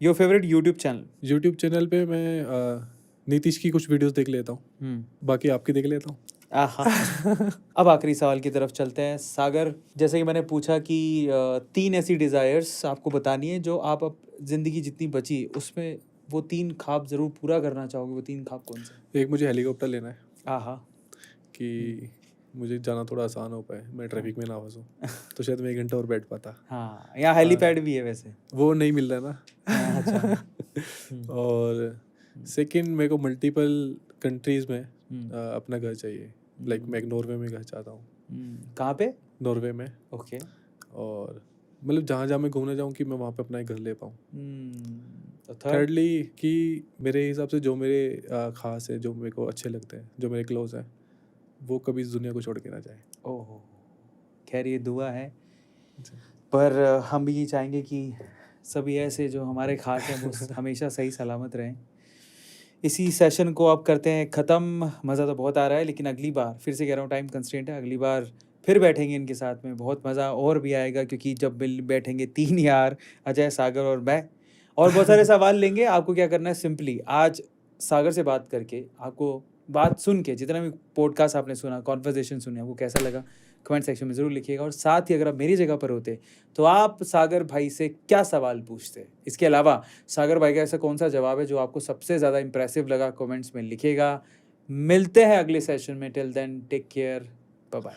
Your favourite YouTube channel? YouTube channel पे मैं नीतीश की कुछ वीडियोस देख लेता हूँ, बाकी आपकी देख लेता हूँ। अब आखिरी सवाल की तरफ चलते हैं। सागर, जैसे कि मैंने पूछा कि 3 ऐसी डिज़ायर्स आपको बतानी है जो आप अब जिंदगी जितनी बची उसमें वो 3 ख्वाब ज़रूर पूरा करना चाहोगे, वो 3 ख्वाब कौन से? एक, मुझे हेलीकॉप्टर लेना है, कि मुझे जाना थोड़ा आसान हो पाए, मैं ट्रैफिक में ना फंसूं, तो शायद मैं 1 घंटा और बैठ पाता। हाँ, यहाँ हेलीपैड भी है वैसे, वो नहीं मिल रहा ना। अच्छा। और सेकंड, मेरे को मल्टीपल कंट्रीज में अपना घर चाहिए। लाइक मैं नॉर्वे में घर चाहता हूँ। कहाँ पे? नॉर्वे में। ओके। और मतलब जहाँ जहाँ मैं घूमने जाऊँ कि मैं वहाँ पे अपना एक घर ले पाऊँ। थर्डली, कि मेरे हिसाब से जो मेरे ख़ास है, जो मेरे को अच्छे लगते हैं, जो मेरे क्लोज हैं, वो कभी इस दुनिया को छोड़ के ना जाए। ओह, खैर ये दुआ है, पर हम भी ये चाहेंगे कि सभी ऐसे जो हमारे खास हैं वो हमेशा सही सलामत रहें। इसी सेशन को अब करते हैं ख़त्म। मज़ा तो बहुत आ रहा है, लेकिन अगली बार, फिर से कह रहा हूँ टाइम कंस्ट्रेंट है, अगली बार फिर बैठेंगे इनके साथ में, बहुत मज़ा और भी आएगा, क्योंकि जब बैठेंगे 3 यार, अजय, सागर और मैं, और बहुत सारे सवाल लेंगे। आपको क्या करना है, सिंपली आज सागर से बात करके, आपको बात सुन के, जितना भी पॉडकास्ट आपने सुना, कॉन्वर्जेसन सुनी, आपको कैसा लगा कमेंट सेक्शन में ज़रूर लिखिएगा। और साथ ही अगर आप मेरी जगह पर होते तो आप सागर भाई से क्या सवाल पूछते? इसके अलावा सागर भाई का ऐसा कौन सा जवाब है जो आपको सबसे ज़्यादा इंप्रेसिव लगा, कमेंट्स में लिखिएगा। मिलते हैं अगले सेशन में, till then take care, bye bye.